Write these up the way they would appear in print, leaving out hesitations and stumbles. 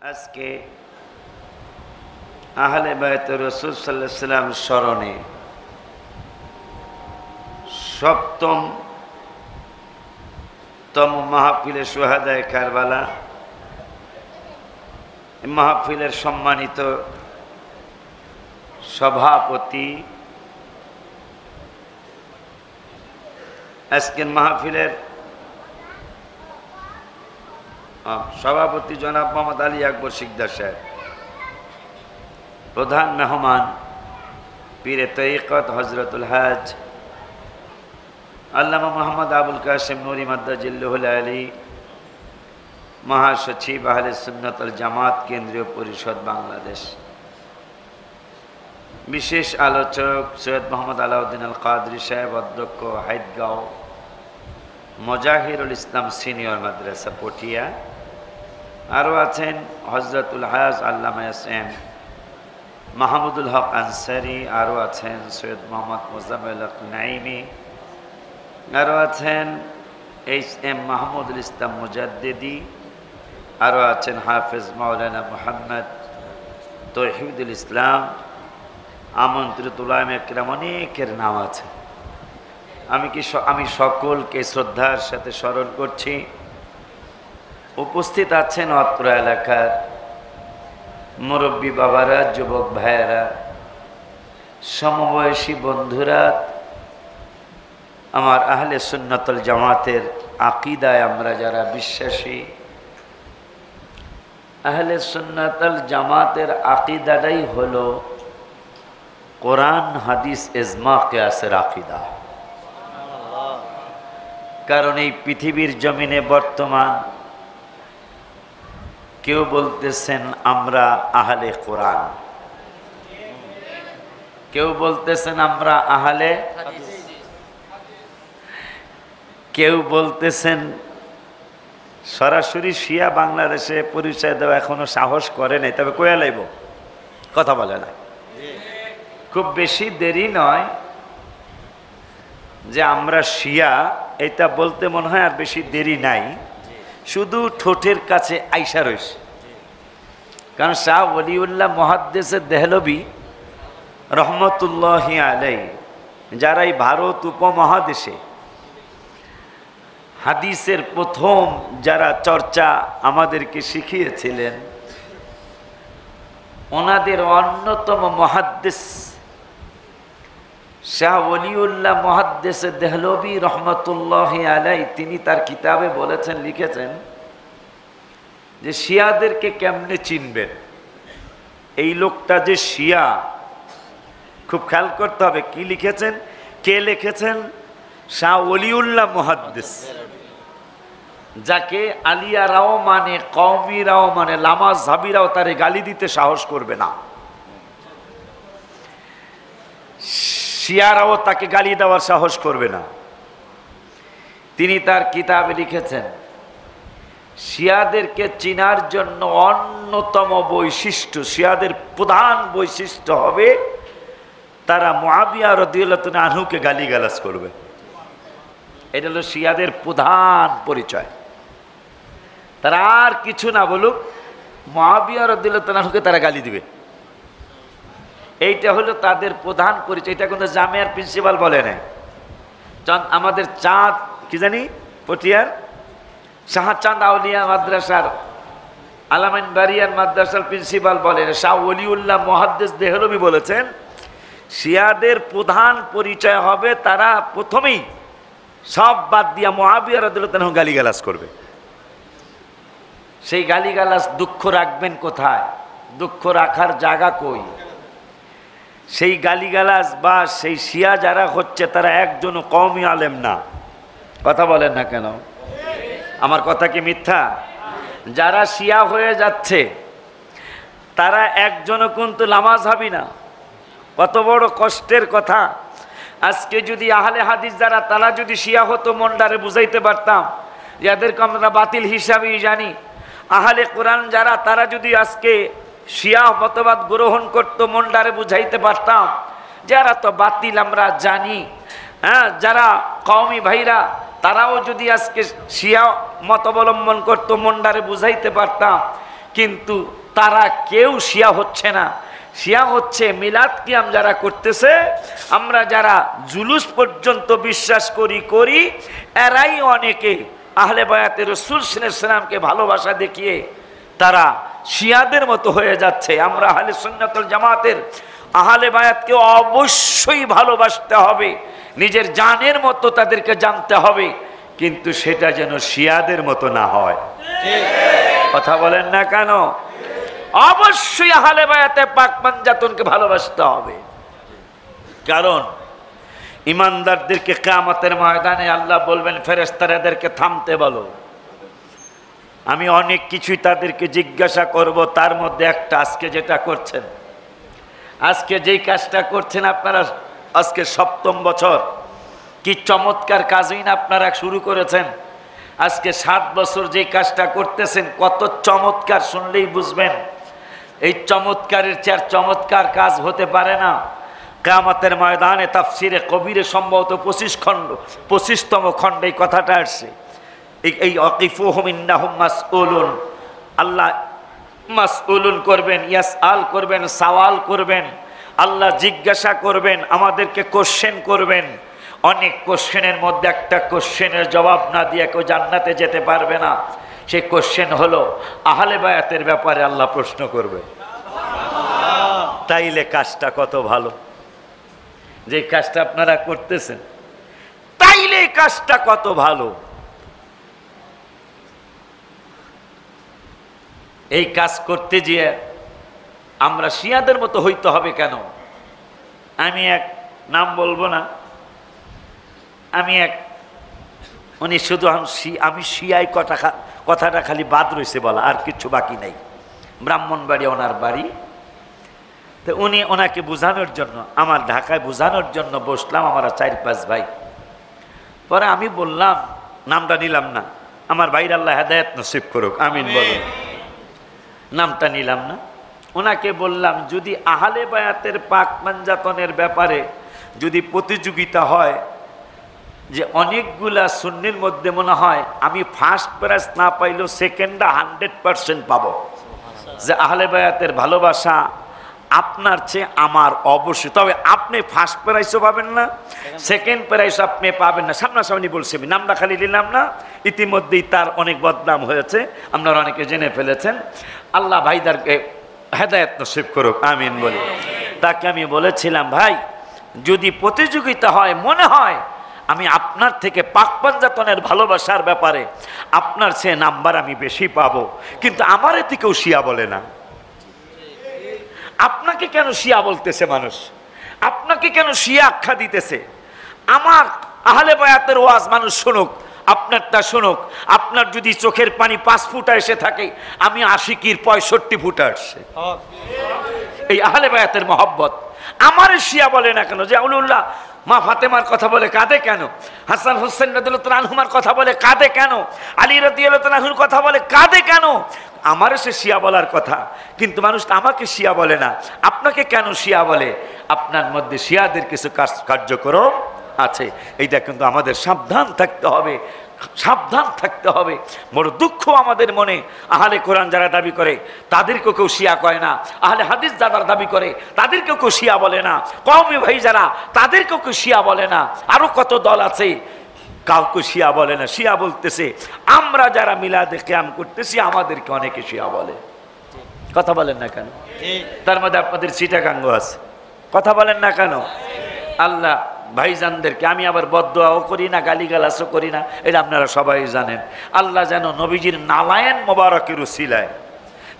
আজকে আহলে বায়ত রাসূল সাল্লাল্লাহু আলাইহি ওয়াসাল্লাম স্মরণে সপ্তমতম মাহফিলে শুহাদায়ে কারবালা, মাহফিলের সম্মানিত সভাপতি, আজকের মাহফিলের সভাপতি জনাব মোহাম্মদ আলী আকবর সিকদার সাহেব, প্রধান মেহমান পীরে তরিকত হযরতুল হাজ আল্লামা মোহাম্মদ আবুল কাসেম নুরি মাদ্দাজিল্লাহুল আলী, মহাসচিব আহলে সুন্নাত ওয়াল জামাত কেন্দ্রীয় পরিষদ বাংলাদেশ, বিশেষ আলোচক সৈয়দ মোহাম্মদ আলাউদ্দিন আল কাদরি সাহেব, অধ্যক্ষ হাইদগাঁও মজাহিরুল ইসলাম সিনিয়র মাদ্রাসা পটিয়া, আরও আছেন হযরতুল হাজ আল্লামা এস এম মাহমুদুল হক আনসারি, আরও আছেন সৈয়দ মোহাম্মদ মোজাম্মেল হক নাইমি, আরও আছেন এইচ এম মাহমুদুল ইসলাম মুজাদ্দিদি, আরও আছেন হাফেজ মাওলানা মুহাম্মদ তৌহিদুল ইসলাম, আমন্ত্রিত উলামা ইকরাম অনেকের নাম আছে। আমি সকলকে শ্রদ্ধার সাথে স্মরণ করছি। উপস্থিত আছেন অত্র এলাকার মুরব্বী বাবারা, যুবক ভাইয়েরা, সমবয়সী বন্ধুরা, আমার আহলে সুন্নাত ওয়াল জামাতের আকীদায় আমরা যারা বিশ্বাসী, আহলে সুন্নাত ওয়াল জামাতের আকীদাটাই হলো কোরআন হাদিস ইজমা কিয়াসের আকীদা। কারণ এই পৃথিবীর জমিনে বর্তমান কেউ বলতেছেন আমরা আহলে কোরআন, কেউ বলতেছেন আমরা আহলে, কেউ বলতেছেন সরাসরি শিয়া। বাংলাদেশে পরিচয় দেওয়া এখনো সাহস করে নাই, তবে কয়া লাইব, কথা বলে না। খুব বেশি দেরি নয় যে আমরা শিয়া, এটা বলতে মনে হয় আর বেশি দেরি নাই, শুধু ঠোঁটের কাছে আইসা রয়েছে। কারণ শাহ ওলিউল্লাহ মুহাদ্দিস দেহলভী রহমতুল্লাহি আলাইহি, যারা এই ভারত উপমহাদেশে হাদিসের প্রথম যারা চর্চা আমাদেরকে শিখিয়েছিলেন, ওনাদের অন্যতম মুহাদ্দিস শাহ ওলিউল্লাহ মুহাদ্দিস দেহলভী রহমতুল্লাহি আলাইহি, তিনি তার কিতাবে বলেছেন, লিখেছেন যে শিয়াদেরকে কেমনে চিনবেন, এই লোকটা যে শিয়া খুব খেয়াল করতে হবে। কি লিখেছেন, কে লিখেছেন? শাহ ওলিউল্লাহ মুহাদ্দিস, যাকে আলিয়ারাও মানে, কওমিরাও মানে, লামাযহাবিরাও তারে গালি দিতে সাহস করবে না, শিয়ারাও তাকে গালি দেওয়ার সাহস করবে না। তিনি তার কিতাবে লিখেছেন, শিয়াদেরকে চিনার জন্য অন্যতম বৈশিষ্ট্য, শিয়াদের প্রধান বৈশিষ্ট্য হবে তারা মুআবিয়া রাদিয়াল্লাহু তাআলা আনহুকে গালিগালাজ করবে। এটা হলো শিয়াদের প্রধান পরিচয়। তারা আর কিছু না বলুক, মুআবিয়া রাদিয়াল্লাহু তাআলা আনহুকে তারা গালি দিবে, এইটা হলো তাদের প্রধান পরিচয়। এটা কিন্তু জামিয়ার প্রিন্সিপাল বলে নাই, আমাদের চাঁদ কি জানি পটিয়ার শাহচাঁদ আউলিয়া মাদ্রাসার আলামাইন বারিয়ার মাদ্রাসার প্রিন্সিপাল বলেন, শাহ ওলিউল্লাহ মুহাদ্দিস দেহলভী বলেছেন, শিয়াদের প্রধান পরিচয় হবে তারা প্রথমেই সব বাদ দিয়া মুআবিয়া রাদিয়াল্লাহু তাআলা গালিগালাজ করবে। সেই গালিগালাজ দুঃখ রাখবেন কোথায়? দুঃখ রাখার জায়গা কই? সেই গালিগালাজ বা সেই শিয়া যারা হচ্ছে তারা একজনও কওমি আলেম না। কথা বলেন না কেন? আমার কথা কি মিথ্যা? যারা শিয়া হয়ে যাচ্ছে তারা একজনও কিন্তু লামাযহাবি না। কত বড় কষ্টের কথা। আজকে যদি আহলে হাদিস যারা, তারা যদি শিয়া হতো, মনটারে বুঝাইতে পারতাম, যাদেরকে আমরা বাতিল হিসাবেই জানি। আহলে কোরআন যারা, তারা যদি আজকে শিয়া মতবাদ গ্রহণ করতো, মনটারে বুঝাইতে পারতাম যারা তো বাতিল আমরা জানি। হ্যাঁ, যারা কওমি ভাইরা তারাও যদি আজকে শিয়া মত অবলম্বন করতো, মনটারে বুঝাইতে পারতাম। কিন্তু তারা কেউ শিয়া হচ্ছে না। শিয়া হচ্ছে মিলাদ কিয়াম যারা করতেছে, আমরা যারা জুলুস পর্যন্ত বিশ্বাস করি এরাই অনেকে আহলে বায়াতে রাসূল সাল্লাল্লাহু আলাইহি ওয়াসাল্লামকে ভালোবাসা দেখিয়ে তারা শিয়াদের মতো হয়ে যাচ্ছে। আমরা আহলে সুন্নাত ওয়াল জামাতের আহলে বায়াতকে অবশ্যই ভালোবাসতে হবে, নিজের জানের মতো তাদেরকে জানতে হবে, কিন্তু সেটা যেন শিয়াদের মতো না হয়। কথা বলেন না কেন? অবশ্যই আহলে বায়াতে পাক পাঞ্জাতনকে ভালোবাসতে হবে, কারণ ইমানদারদেরকে কিয়ামতের ময়দানে আল্লাহ বলবেন ফেরেশতারা এদেরকে থামতে বলো। আমি অনেক কিছুই তাদেরকে জিজ্ঞাসা করব, তার মধ্যে একটা আজকে যেটা করছেন, আজকে যেই কাজটা করছেন আপনারা, আজকে ৭ম বছর, কি চমৎকার কাজই না আপনারা শুরু করেছেন। আজকে ৭ বছর যেই কাজটা করতেছেন কত চমৎকার, শুনলেই বুঝবেন এই চমৎকারের চেয়ে চমৎকার কাজ হতে পারে না। কিয়ামতের ময়দানে তাফসিরে কবিরে সম্ভবত 25তম খণ্ডে এই কথাটা আসছে। এই ওয়াকিফুহুম ইন্নাহুম মাসউলুন, আল্লাহ মাসউলুন করবেন, ইয়াসআল করবেন, সওয়াল করবেন, আল্লাহ জিজ্ঞাসা করবেন, আমাদেরকে কোশ্চেন করবেন। অনেক কোশ্চেনের মধ্যে একটা কোশ্চেনের জবাব না দিয়ে কেউ জান্নাতে যেতে পারবে না। সেই কোশ্চেন হলো আহলে বায়াতের ব্যাপারে আল্লাহ প্রশ্ন করবে। তাইলে কাজটা কত ভালো, যে কাজটা আপনারা করতেছেন, তাইলে কাজটা কত ভালো। এই কাজ করতে গিয়ে আমরা শিয়াদের মতো হইতে হবে কেন? আমি এক নাম বলবো না, উনি শুধু আমি শিয়াই কথাটা খালি বাদ রয়েছে বলা, আর কিছু বাকি নাই। ব্রাহ্মণবাড়ি ওনার বাড়ি। তো উনি ওনাকে বোঝানোর জন্য, আমার ঢাকায় বোঝানোর জন্য বসলাম, আমরা 4-5 ভাই। পরে আমি বললাম, নামটা নিলাম না, আমার ভাইর আল্লাহ হেদায়েত নসিব করুক, আমিন বলুন। নামটা নিলাম না। ওনাকে বললাম, যদি আহলে বায়াতের পাক পাঞ্জাতনের ব্যাপারে যদি প্রতিযোগিতা হয়, যে অনেকগুলা সুন্নির মধ্যে মনে হয় আমি ফার্স্ট প্রাইজ না পাইলেও সেকেন্ডটা 100% পাবো, যে আহলে বায়াতের ভালোবাসা আপনার চেয়ে আমার অবশ্যই, তবে আপনি ফার্স্ট প্রাইজও পাবেন না, সেকেন্ড প্রাইজ আপনি পাবেন না। সামনাসামনি বলছি, আমি নামটা খালি নিলাম না, ইতিমধ্যেই তার অনেক বদনাম হয়েছে, আপনারা অনেকে জেনে ফেলেছেন। আল্লাহ ভাইদারকে হেদায়েত নসিব করুক, আমিন বলি। তাকে আমি বলেছিলাম, ভাই যদি প্রতিযোগিতা হয়, মনে হয় আমি আপনার থেকে পাক পাঞ্জাতনের ভালোবাসার ব্যাপারে আপনার চেয়ে নাম্বার আমি বেশি পাবো, কিন্তু আমার এতে কেউ শিয়া বলে না। আপনাকে কেন শিয়া বলতেছে মানুষ? আপনাকে কেন শিয়া আখ্যা দিতেছে? আমার আহলে বায়াতের ওয়াজ মানুষ শুনুক, আপনারটা শুনুক। আপনার যদি চোখের পানি 5 ফুটা এসে থাকে, আমি আশিকির 65 ফুটা আসছে। এই আহলে বায়াতের মহব্বত। আমার শিয়া বলে না কেন? যে আউলিউল্লাহ মা ফাতেমার কথা বলে কাঁদে কেন? হাসান হোসেন রাদিয়াল্লাহু তাআলা আনহুমার কথা বলে কাঁদে কেন? আলী রাদিয়াল্লাহু তাআলা আনহুর কথা বলে কাঁদে কেন? আমার সে শিয়া বলার কথা, কিন্তু মানুষ আমাকে শিয়া বলে না। আপনাকে কেন শিয়া বলে? আপনার মধ্যে শিয়াদের কিছু কার্যক্রম আছে। এইটা কিন্তু আমাদের সাবধান থাকতে হবে, সাবধান থাকতে হবে। বড় দুঃখ আমাদের মনে, আহলে কোরআন যারা দাবি করে তাদেরকেও কেউ শিয়া কয় না, আহলে হাদিস যারা দাবি করে তাদেরকেও কেউ শিয়া বলে না, কওমি ভাই যারা তাদেরকেও কেউ শিয়া বলে না, আরো কত দল আছে কাউকে শিয়া বলে না। শিয়া বলতেছে আমরা যারা মিলাদে কিয়াম করতেছি আমাদেরকে অনেকে শিয়া বলে। কথা বলেন না কেন? তার মধ্যে আপনাদের চিটাগাঙ্গ আছে, কথা বলেন না কেন? আল্লাহ ভাইজানদেরকে, আমি আবার বদদোয়াও করি না, গালিগালাজও করি না, এটা আপনারা সবাই জানেন। আল্লাহ যেন নবীজির নালায়েন মোবারকের উসিলায়,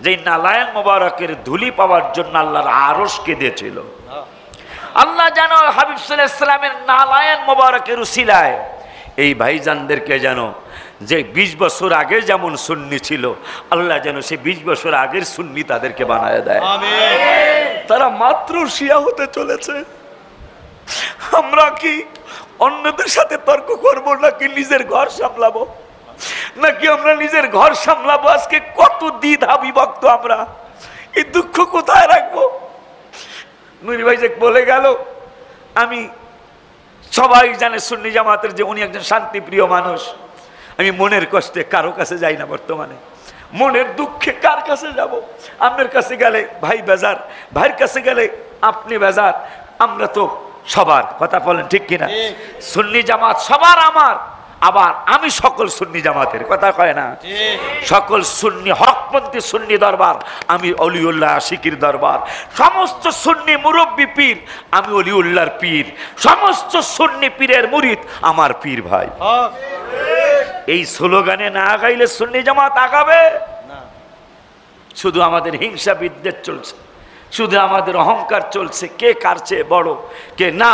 যেই নালায়েন মোবারকের ধুলি পাওয়ার জন্য আল্লাহর আরশ কেঁদেছিল, আল্লাহ যেন হাবিব সাল্লাল্লাহু আলাইহি ওয়াসাল্লামের নালায়েন মোবারকের উসিলায় এই ভাইজানদেরকে যেন, যে 20 বছর আগে যেমন সুন্নি ছিল, আল্লাহ যেন সে 20 বছর আগের সুন্নি তাদেরকে বানায় দেয়। আমিন। তারা মাত্র শিয়া হতে চলেছে। আমরা কি অন্যদের সাথে তর্ক করব, নাকি নিজের ঘর সামলাবো? নাকি আমরা নিজের ঘর সামলাবো? আজকে কত দ্বিধা বিভক্ত আমরা, এই দুঃখ কোথায় রাখবো? নুরি ভাই যে বলে গেল, আমি সবাই জানে সুন্নি জামাতের যে উনি একজন শান্তিপ্রিয় মানুষ। আমি মনের কষ্টে কারো কাছে যাই না বর্তমানে, মনের দুঃখে কার কাছে যাব? আপনার কাছে গেলে ভাই বেজার, ভাইয়ের কাছে গেলে আপনি বেজার। আমরা তো সবার, কথা বলেন ঠিক কিনা? সুন্নি জামাত সবার আমার, আবার আমি সকল সুন্নি জামাতের, কথা কয় না? সকল সুন্নি হকপন্থী সুন্নি দরবার, আমি অলিউল্লাহ আশিকির দরবার। সমস্ত সুন্নি মুরব্বী পীর, আমি অলিউল্লাহর পীর। সমস্ত সুন্নি পীরের মুরিদ আমার পীর ভাই। এই স্লোগানে না গাইলে সুন্নি জামাত আগাবে না। শুধু আমাদের হিংসা বিদ্বেষ চলছে, শুধু আমাদের অহংকার চলছে, কে কার চেয়ে বড় কে না।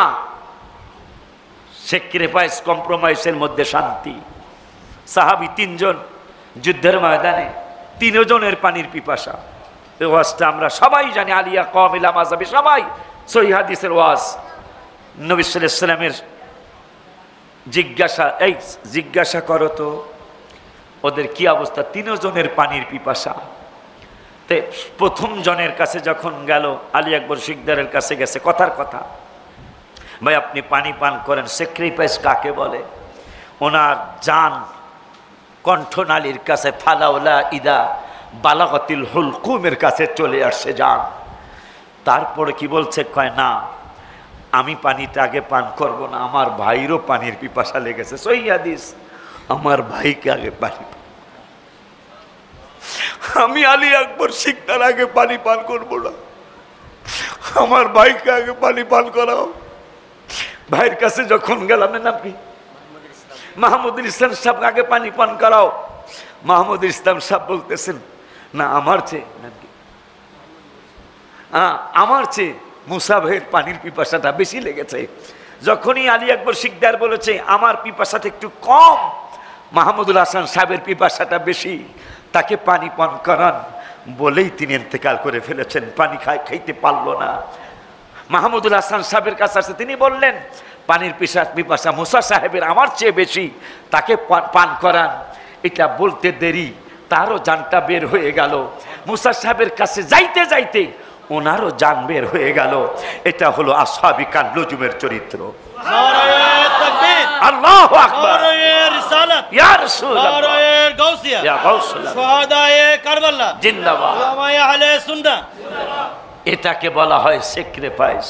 স্যাক্রিফাইস কম্প্রোমাইজের মধ্যে শান্তি। সাহাবী 3 জন যুদ্ধের ময়দানে 3 জনের পানির পিপাসা। এই ওয়াজটা আমরা সবাই জানি, আলিয়া কামিলা মাযহাবি সবাই সহিহ হাদিসের ওয়াজ। নবী সাল্লাল্লাহু আলাইহি ওয়াসাল্লামের জিজ্ঞাসা করো তো ওদের কি অবস্থা? 3 জনের পানির পিপাসা। তে প্রথম জনের কাছে যখন গেল, আলী আকবর শিকদারের কাছে গেছে, কথার কথা, ভাই আপনি পানি পান করেন। স্যাক্রিফাইস কাকে বলে? ওনার জান কণ্ঠনালীর কাছে, ফালাউলা ইদা বালাগাতিল হুলকুমের কাছে চলে আসছে জান। তারপরে কি বলছে? কয় না, আমি পানিটা আগে পান করব না, আমার ভাইরও পানির পিপাসা লেগেছে। সহিহ হাদিস, আমার ভাইকে আগে পানি, আমি আলী আকবর শিকদার আগে পানি পান করব না, আমার ভাইকে আগে পানি পান করাও। ভাইয়ের কাছে যখন গেলাম, নাম কি? মাহমুদুল ইসলাম সাহেব, আগে পানি পান করাও। মাহমুদুল ইসলাম সাহেব বলতেছেন, না আমার চেয়ে, আমার চেয়ে মুসা ভাইয়ের পানির পিপাসাটা বেশি লেগেছে। যখনই আলী আকবর শিকদার বলেছে আমার পিপাসাটা একটু কম, মাহমুদুল হাসান সাহেবের পিপাসাটা বেশি, তাকে পানি পান করান বলেই তিনি ইন্তেকাল করে ফেলেছেন। পানি খাইতে পারলো না। মাহমুদুল হাসান সাহেবের কাছে আসে, তিনি বললেন পানির পিপাসা মুসা সাহেবের আমার চেয়ে বেশি, তাকে পান করান। এটা বলতে দেরি, তারও জানটা বের হয়ে গেল। মুসা সাহেবের কাছে যাইতে যাইতে ওনারও জান বের হয়ে গেল। এটা হলো আসহাবী কান লজুমের চরিত্র। আল্লাহু আকবার, রিসালাত ইয়া রাসূলুল্লাহ, গাউসিয়া ইয়া গাউসুল্লাহ, শুহাদায়ে কারবালা জিন্দাবাদ, উলামায়ে আহলে সুন্নাহ। এটাকে বলা হয় স্যাক্রিফাইস।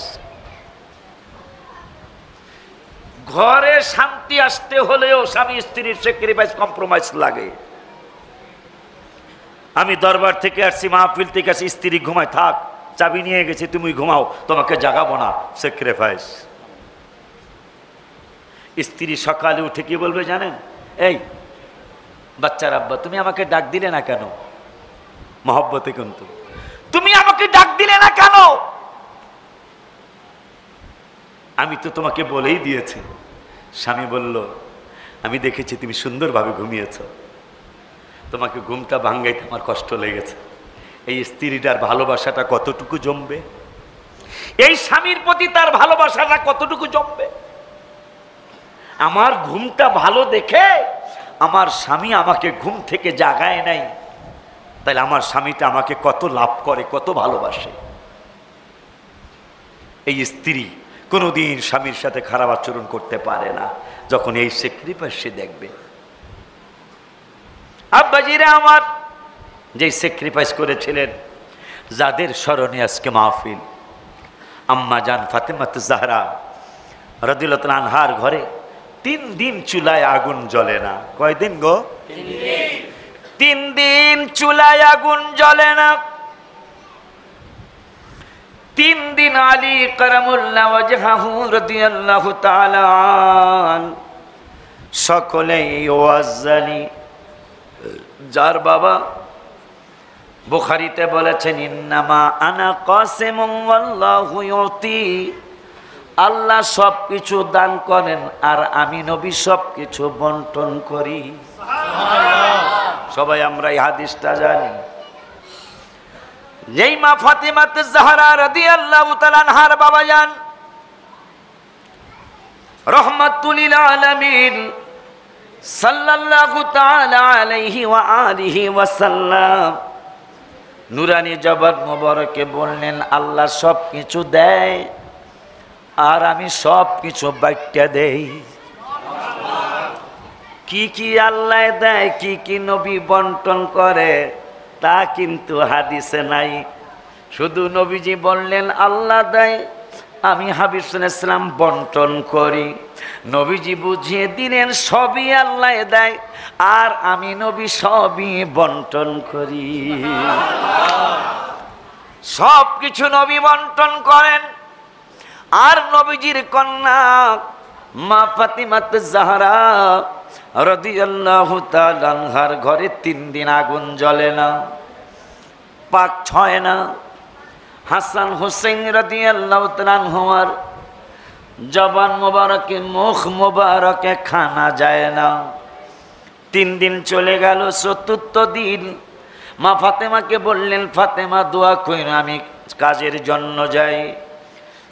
ঘরে শান্তি আসতে হলেও স্বামী স্ত্রীর স্যাক্রিফাইস কম্প্রোমাইজ লাগে। আমি দরবার থেকে আসছি, মাহফিল থেকে আসছি, স্ত্রী ঘুমায়, থাক চাবি নিয়ে গেছি, তুমি ঘুমাও, তোমাকে জাগাবো না, স্যাক্রিফাইস। স্ত্রী সকালে উঠে কি বলবে জানেন? এই বাচ্চার আব্বা, তুমি আমাকে ডাক দিলে না কেন? মহব্বতে কিন্তু, তুমি আমাকে ডাক দিলে না কেন? আমি তো তোমাকে বলেই দিয়েছি। স্বামী বলল, আমি দেখেছি তুমি সুন্দরভাবে ঘুমিয়েছ, তোমাকে ঘুমটা ভাঙ্গাইতে আমার কষ্ট লেগেছে। এই স্ত্রীটার ভালোবাসাটা কতটুকু জমবে, এই স্বামীর প্রতি তার ভালোবাসাটা কতটুকু জমবে। আমার ঘুমটা ভালো দেখে আমার স্বামী আমাকে ঘুম থেকে জাগায় নাই, তাহলে আমার স্বামীটা আমাকে কত লাভ করে, কত ভালোবাসে। এই স্ত্রী কোনোদিন স্বামীর সাথে খারাপ আচরণ করতে পারে না যখন এই স্যাক্রিফাইস সে দেখবে। আব্বাজিরা আমার, যে স্যাক্রিফাইস করেছিলেন, যাদের স্মরণে আজকে মাহফিল, আম্মা জান ফাতেমাত জাহরা রাদিয়াল্লাহু তাআলা আনহার ঘরে 3 দিন চুলায় আগুন জ্বলে না। কয়দিন গো? 3 দিন চুলায় আগুন জ্বলে না। 3 দিন আলী কারামুল্লাহ ওয়াজহাহু রাদিয়াল্লাহু তাআলা সকলেই ওয়াজ জানি। যার বাবা বুখারীতে বলেছেন, ইন্নামা আনা কাসিমুন ওয়াল্লাহু ইউতি, আল্লাহ সব কিছু দান করেন আর আমি নবী সব কিছু বন্টন করি। সবাই আমরা এই হাদিসটা জানি। যেই মা ফাতেমাত জাহরা রাদিয়াল্লাহু তাআলা আনহার বাবা জান রাহমাতুল লিল আলামিন সাল্লাল্লাহু তাআলা আলাইহি ওয়া আলিহি ওয়াসাল্লাম নুরানি জবান মোবারকে বললেন, আল্লাহ সব কিছু দেয় আর আমি সব কিছু বাইট্টা দেই। কি কি আল্লাহ দেয়, কি কি নবী বন্টন করে তা কিন্তু হাদিসে নাই। শুধু নবীজি বললেন আল্লাহ দেয়, আমি হাবিব সাল্লাল্লাহু আলাইহি ওয়াসাল্লাম বন্টন করি। নবীজি বুঝিয়ে দিলেন সবই আল্লাহ দেয়, আর আমি নবী সবই বন্টন করি। সব কিছু নবী বন্টন করেন। আর নবীজির কন্যা মা ফাতিমাত জাহরা রাদিয়াল্লাহু তাআলা আনহার ঘরে 3 দিন আগুন জ্বলে না, পাক ছয় না। হাসান হুসাইন রাদিয়াল্লাহু তাআলা আনহুর জবান মোবারকে, মুখ মোবারকে খানা যায় না। 3 দিন চলে গেল। 4র্থ দিন মা ফাতেমাকে বললেন, ফাতেমা দোয়া কইর, আমি কাজের জন্য যাই।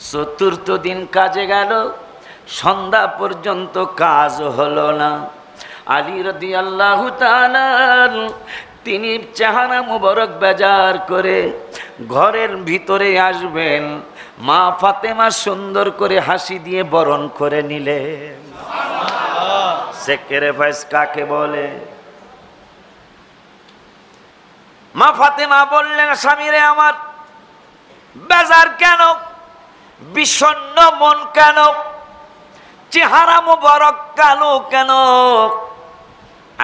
4র্থ দিন কাজে গেল, সন্ধ্যা পর্যন্ত কাজ হলো না। আলী রাদিয়াল্লাহু তাআলা তিনি চেহারা মুবারক বেজার করে ঘরের ভিতরে আসবেন, মা ফাতেমা সুন্দর করে হাসি দিয়ে বরণ করে নিলেন। স্যাক্রিফাইস কাকে বলে? মা ফাতেমা বললেন, স্বামীরে আমার বেজার কেন, বিষণ্ণ মন কেন, চেহারা মুবারক কালো কেন?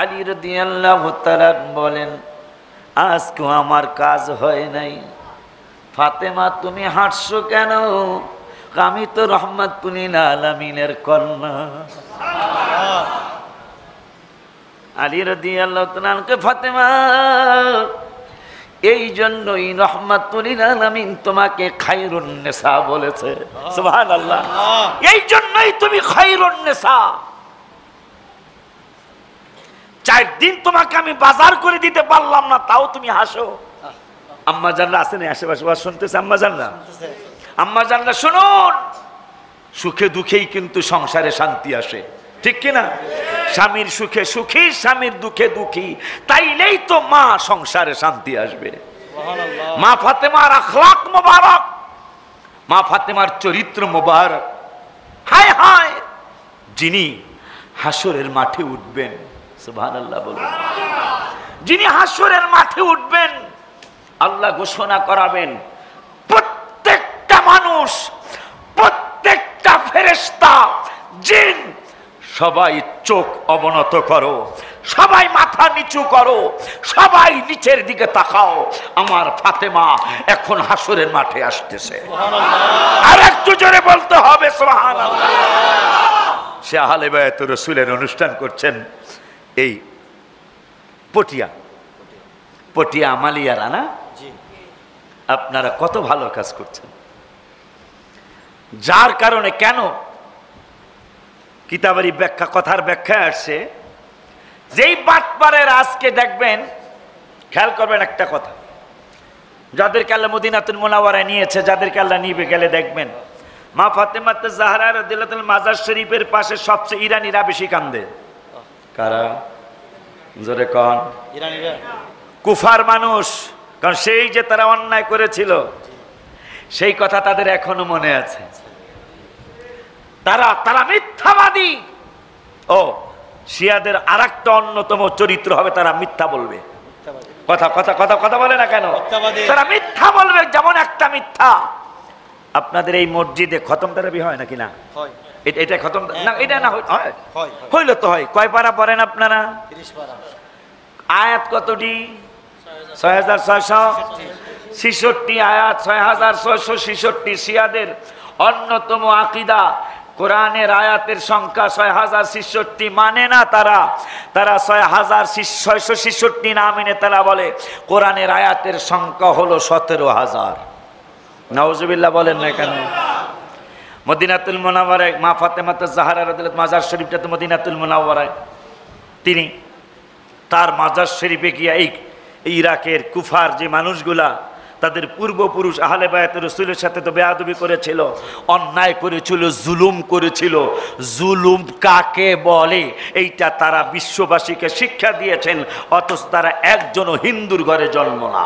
আলী রাদিয়াল্লাহু তাআলা বলেন, আজকে আমার কাজ হয় নাই। ফাতেমা তুমি হাসছো কেন? আমি তো রাহমাতুল লিল আলামিনের কন্যা। আলী রাদিয়াল্লাহু তাআলা, ফাতেমা এই জন্যই রাহমাতুল লিল আলামিন তোমাকে খায়রুন নিসা বলেছে। সুবহানাল্লাহ, এই জন্যই তুমি খায়রুন নিসা। 4 দিন তোমাকে আমি বাজার করে দিতে পারলাম না, তাও তুমি হাসো। আম্মা জানরা আসেন আশেপাশে, শুনতেছে আম্মা জানরা? আম্মা জানরা শুনুন, সুখে দুঃখেই কিন্তু সংসারে শান্তি আসে, ঠিক কিনা? স্বামীর সুখে সুখী, স্বামীর দুঃখে দুঃখী, তাইলেই তো মা সংসারে শান্তি আসবে। মা ফাতেমার আখলাক মোবারক, মা ফাতেমার চরিত্র মোবারক। হায় হায়, যিনি হাসরের মাঠে উঠবেন, সুবহানাল্লাহ বলুন, যিনি হাসরের মাঠে উঠবেন, আল্লাহ ঘোষণা করাবেন, প্রত্যেকটা মানুষ, প্রত্যেকটা ফেরেশতা, জিন, সবাই চোখ অবনত করো, সবাই মাথা নিচু করো, সবাই নিচের দিকে তাকাও, আমার ফাতেমা এখন হাসরের মাঠে আসতেছে। আর একটু জোরে বলতে হবে সুবহানাল্লাহ। সে আহলে বায়াত রাসূলের অনুষ্ঠান করছেন এই পটিয়া আমালিয়ারা না? আপনারা কত ভালো কাজ করছেন, যার কারণে কেন কিতাবের ব্যাখ্যা, কথার ব্যাখ্যা আসছে, যেই বাটপারের আজকে দেখবেন, খেয়াল করবেন একটা কথা, যাদেরকে আল্লাহ মদিনাতুল মুনাওয়ারায় নিয়েছে, যাদেরকে আল্লাহ নিবে গেলে দেখবেন মা ফাতেমা জাহরা রাদিয়াল্লাহু তাআলা মাজার শরীফের পাশে সবচেয়ে ইরানিরা বেশি কান্দে। কারা? জোরে কোন? ইরানিরা, কুফার মানুষ। কারণ সেই যে তারা অন্যায় করেছিল, সেই কথা তাদের এখনো মনে আছে। তারা মিথ্যাবাদী। ও শিয়াদের আরেকটা অন্যতম চরিত্র হবে, তারা মিথ্যা বলবে। কথা বলে না কেন? তারা মিথ্যা বলবে। যেমন একটা মিথ্যা, আপনাদের এই মসজিদে খতম তারাবি হয় নাকি না? এটা খতম না, এটা না হইলো তো হয়। কয় পারা পড়েন আপনারা? 30 পারা। আয়াত কতটি? 6666 আয়াত, 6666। শিয়াদের অন্যতম আকীদা, কোরআনের আয়াতের সংখ্যা 6066 মানে না তারা 6666 না মেনে তারা বলে কোরআনের আয়াতের সংখ্যা হলো 17000। নাউজুবিল্লাহ বলেন না কেন? মদিনাতুল মুনাওয়ারায় মা ফাতেমা জাহরা রাদিয়াল্লাহু মাজার শরীফটা তো মদিনাতুল মুনাওয়ারায়। তিনি তার মাজার শরীফে গিয়া এই ইরাকের কুফার যে মানুষগুলা, তাদের পূর্বপুরুষ আহলে বায়াত রাসূলের সাথে তো বেয়াদবি করেছিল, অন্যায় করেছিল, জুলুম করেছিল। জুলুম কাকে বলে এইটা তারা বিশ্ববাসীকে শিক্ষা দিয়েছেন, অথচ তারা একজনও হিন্দুর ঘরে জন্ম না।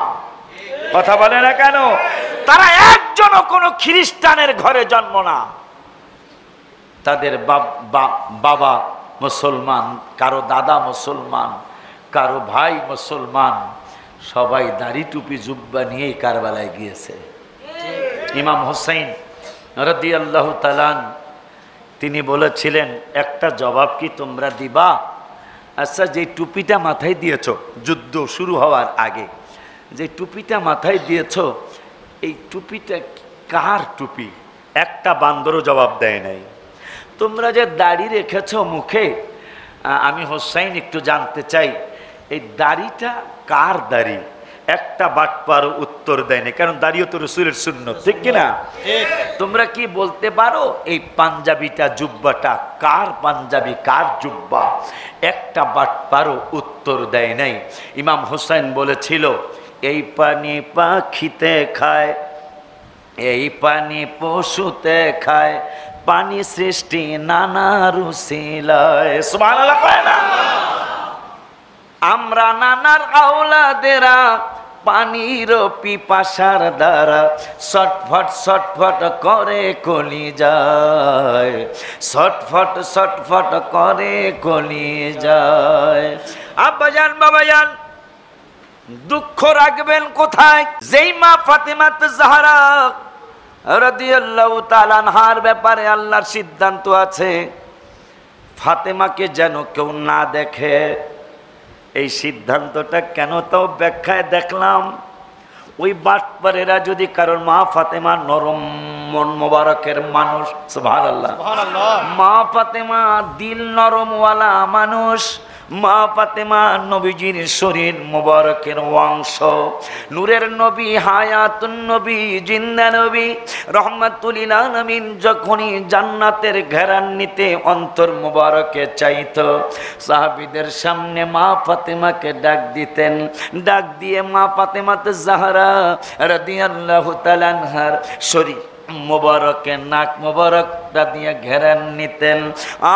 কথা বলে না কেন? তারা একজনও কোনো খ্রিস্টানের ঘরে জন্ম না। তাদের বাবা মুসলমান, কারো দাদা মুসলমান, কারো ভাই মুসলমান, সবাই দাড়ি টুপি জুব্বা নিয়েই কারবালায় গিয়েছে। ইমাম হুসাইন রাদিয়াল্লাহু তাআলা তিনি বলেছিলেন, একটা জবাব কি তোমরা দিবা? আচ্ছা, যে টুপিটা মাথায় দিয়েছ যুদ্ধ শুরু হওয়ার আগে, যে টুপিটা মাথায় দিয়েছ, এই টুপিটা কার টুপি? একটা বান্দরও জবাব দেয় নাই। তোমরা যে দাড়ি রেখেছ মুখে, আমি হোসাইন একটু জানতে চাই, এই দাড়িটা কার দাড়ি? একটা বাটপারও উত্তর দেয়নি, কারণ দাড়িও তো রাসূলের সুন্নত, ঠিক কিনা? তোমরা কি বলতে পারো এই পাঞ্জাবিটা জুব্বাটা কার পাঞ্জাবি, কার জুব্বা? একটা বাটপারও উত্তর দেয় নাই। ইমাম হোসেন বলেছিল, এই পানি পাখিতে খায়, এই পানি পশুতে খায়, পানি সৃষ্টি নানা রুসিলায়। সুবহানাল্লাহ কয় না? আমরা নানার আওলাদেরা পানির পিপাসার দ্বারা ছটফট ছটফট করে কলি যায়, ছটফট ছটফট করে কলি যায়। আব্বাজান বাবাজান, দুঃখ রাখবেন কোথায়? যেই মা ফাতেমা জাহরা রাদিয়াল্লাহু তাআলা আনহার ব্যাপারে আল্লাহর সিদ্ধান্ত আছে, ফাতেমাকে যেন কেউ না দেখে। এই সিদ্ধান্তটা কেন তাও ব্যাখ্যায় দেখলাম, ওই বাটপারেরা যদি কারণ মা ফাতেমা নরম মন মোবারকের মানুষ, সুবহানাল্লাহ, মা ফাতেমা দিল নরমওয়ালা মানুষ, মা ফাতেমা নবীজির শরীর মোবারকের অংশ, নূরের নবী, হায়াতুন নবী, জিন্দা নবী, রহমাতুল লিল আলামিন যখনই জান্নাতের ঘেরান নিতে অন্তর মোবারকে চাইতো, সাহাবীদের সামনে মা ফাতেমাকে ডাক দিতেন। ডাক দিয়ে মা ফাতেমা জাহরা রাদিয়াল্লাহু তাআলা আনহার শরীর মোবারকে নাক মোবারকটা দিয়ে ঘেরান নিতেন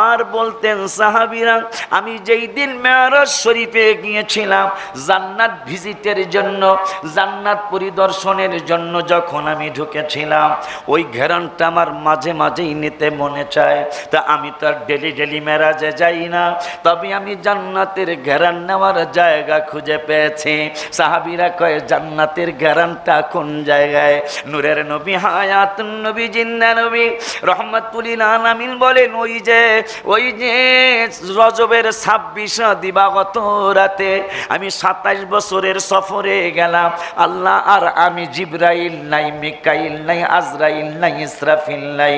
আর বলতেন, সাহাবীরা, আমি যেই দিন মেরাজ শরীফে গিয়েছিলাম জান্নাত ভিজিটের জন্য, জান্নাত পরিদর্শনের জন্য, যখন আমি ঢুকেছিলাম ওই ঘেরানটা আমার মাঝে মাঝেই নিতে মনে চায়। তা আমি তো আর ডেলি ডেলি মেরাজে যাই না, তবে আমি জান্নাতের ঘেরান নেওয়ার জায়গা খুঁজে পেয়েছি। সাহাবীরা কয়, জান্নাতের ঘেরানটা কোন জায়গায়? নূরের নবী, হায়াত নবী, জিন্দা নবী, রহমাতুল লিল আলামিন বলেন, ওই যে রজবের 26 দিবাগত রাতে আমি 27 বছরের সফরে গেলাম। আল্লাহ আর আমি, জিবরাইল নাই, মিকাইল নাই, আজরাইল নাই, ইসরাফিল নাই,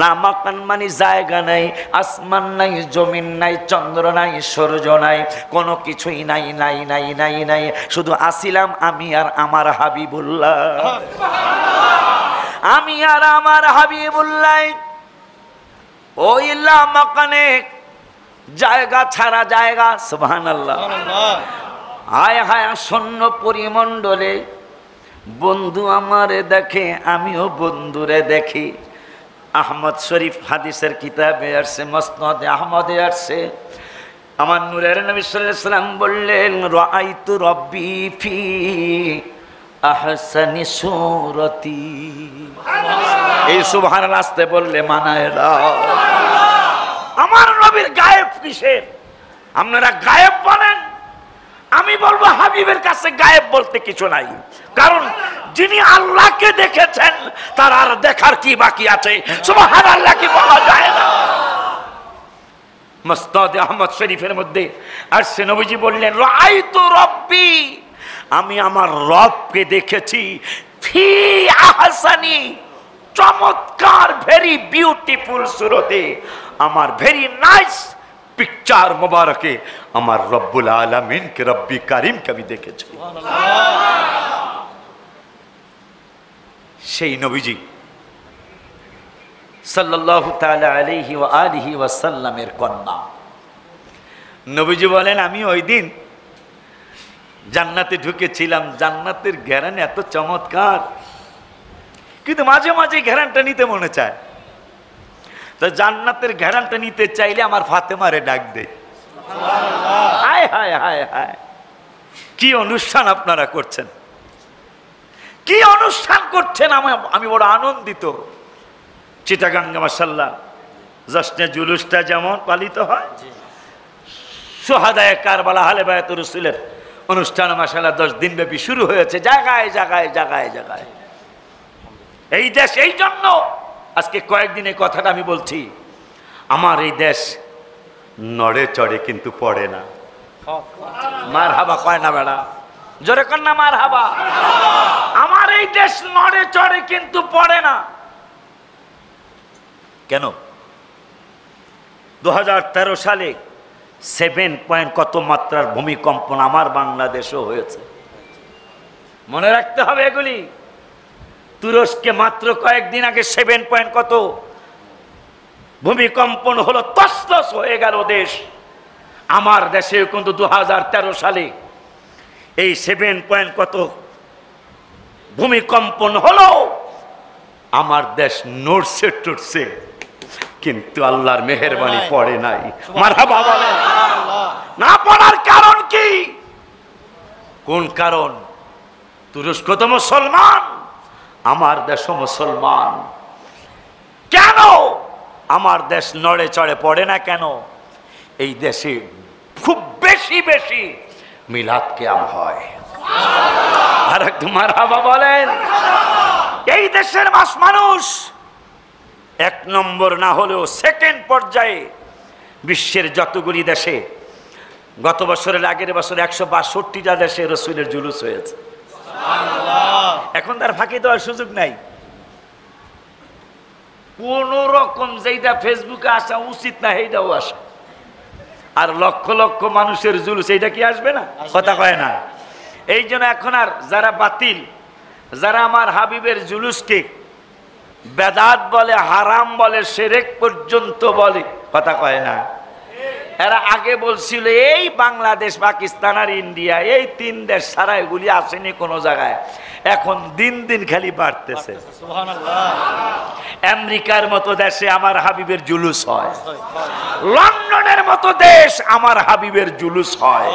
লামাকান মানে জায়গা নাই, আসমান নাই, জমিন নাই, চন্দ্র নাই, সূর্য নাই, কোনো কিছুই নাই, নাই নাই নাই নাই, শুধু আসিলাম আমি আর আমার হাবিবুল্লাহ, আমি আর আমার হাবিবুল্লাহ। ওই লামাকানে জায়গা ছাড়া জায়গা, সুবহানাল্লাহ। হায় হায়, শূন্য পরিমণ্ডলে বন্ধু আমারে দেখে, আমিও বন্ধুরে দেখি। আহমদ শরীফ হাদিসের কিতাবে আসছে, মুসনাদে আহমদে আসছে, আমার নূরের নবী সাল্লাল্লাহু আলাইহি ওয়াসাল্লাম বললেন, রাআইতু রাব্বি ফি আহসানি সূরতি। এই সুবহানাল্লাহ আসতে বললে মানায় না। আমার নবীর গায়েব কিসের? আপনারা গায়েব বলেন, আমি বলবো হাবিবের কাছে গায়েব বলতে কিছু নাই, কারণ যিনি আল্লাহকে দেখেছেন তার আর দেখার কি বাকি আছে? সুবহানাল্লাহ কি বলা যায় না? মুসনাদে আহমদ শরীফের মধ্যে আসছে, নবীজি বললেন, রাআইতু রাব্বি, আমি আমার রবকে দেখেছি, ফি আহসানি, চমৎকার, ভেরি বিউটিফুল সুরতে, আমার ভেরি নাইস পিকচার মোবারকে আমার রব্বুল আলামিনকে, রব্বি কারিমকে আমি দেখেছি। সেই নবীজি সাল্লাল্লাহু তাআলা আলাইহি ওয়া আলিহি ওয়া সাল্লামের কন্যা। নবীজি বলেন, আমি ওই দিন জান্নাতে ঢুকেছিলাম, জান্নাতের ঘেরান এত চমৎকার, কিন্তু মাঝে মাঝে ঘেরানটা নিতে মনে চায়। তো জান্নাতের ঘেরানটা নিতে চাইলে আমার ফাতেমারে ডাক দে। হায় হায় হায় হায়, কি অনুষ্ঠান আপনারা করছেন, কি অনুষ্ঠান করছেন! আমি বড় আনন্দিত। চিটাগাঙ্গে মাশাআল্লাহ জশ্নে জুলুসটা যেমন পালিত হয়, শুহাদায়ে কারবালা আহলে বায়াতুর রাসূলের অনুষ্ঠান মাশাআল্লাহ 10 দিন ব্যাপী শুরু হয়েছে জায়গায় জায়গায় জায়গায় জায়গায়। এই দেশ, এই জন্য আজকে কয়েকদিন এই কথাটা আমি বলছি, আমার এই দেশ নড়ে চড়ে কিন্তু পড়ে না। মার হাবা কয় না বেড়া, জোরে কর না মার হাবা। আমার এই দেশ নড়ে চড়ে কিন্তু পড়ে না। কেন? 2013 সালে 7 পয়েন্ট কত মাত্রার ভূমিকম্পন আমার বাংলাদেশেও হয়েছে। মনে রাখতে হবে এগুলি। তুরস্কে মাত্র কয়েকদিন আগে 7 পয়েন্ট কত ভূমিকম্পন হলো, তছনছ হয়ে গেল দেশ। আমার দেশেও কিন্তু 2013 সালে এই 7 পয়েন্ট কত ভূমিকম্পন হলো। আমার দেশ নড়ছে টড়ছে, কিন্তু আল্লাহর মেহেরবানি পড়ে নাই। মারহাবা বলেন। না পড়ার কারণ কি? কোন কারণ? তুরস্ক তো মুসলমান, আমার দেশও মুসলমান। কেন আমার দেশ নড়ে চড়ে পড়ে না? কেন? এই দেশে খুব বেশি বেশি মিলাদ কিয়াম হয়। আর একটু মারহাবা বলেন। এই দেশের মানুষ 1 নম্বর না হলেও সেকেন্ড পর্যায়ে বিশ্বের যতগুলি দেশে, গত বছরের আগের বছর 162টা দেশে রাসূলের জুলুস হয়েছে। এখন তার ফাঁকি দেওয়ার সুযোগ নাই। কোন রকম যেটা ফেসবুকে আসা উচিত না সেইটাও আসে। আর লক্ষ লক্ষ মানুষের জুলুস, এইটা কি আসবে না? কথা কয় না। এই জন্য এখন আর যারা বাতিল, যারা আমার হাবিবের জুলুসকে বেদাত বলে, হারাম বলে, শিরক পর্যন্ত বলে, কথা কয় না। এরা আগে বলছিল এই বাংলাদেশ, পাকিস্তান আর ইন্ডিয়া, এই 3 দেশ ছাড়া এগুলি আসেনি কোনো জায়গায়। এখন দিন দিন খালি বাড়তেছে। আমেরিকার মতো দেশে আমার হাবিবের জুলুস হয়, লন্ডনের মতো দেশ আমার হাবিবের জুলুস হয়,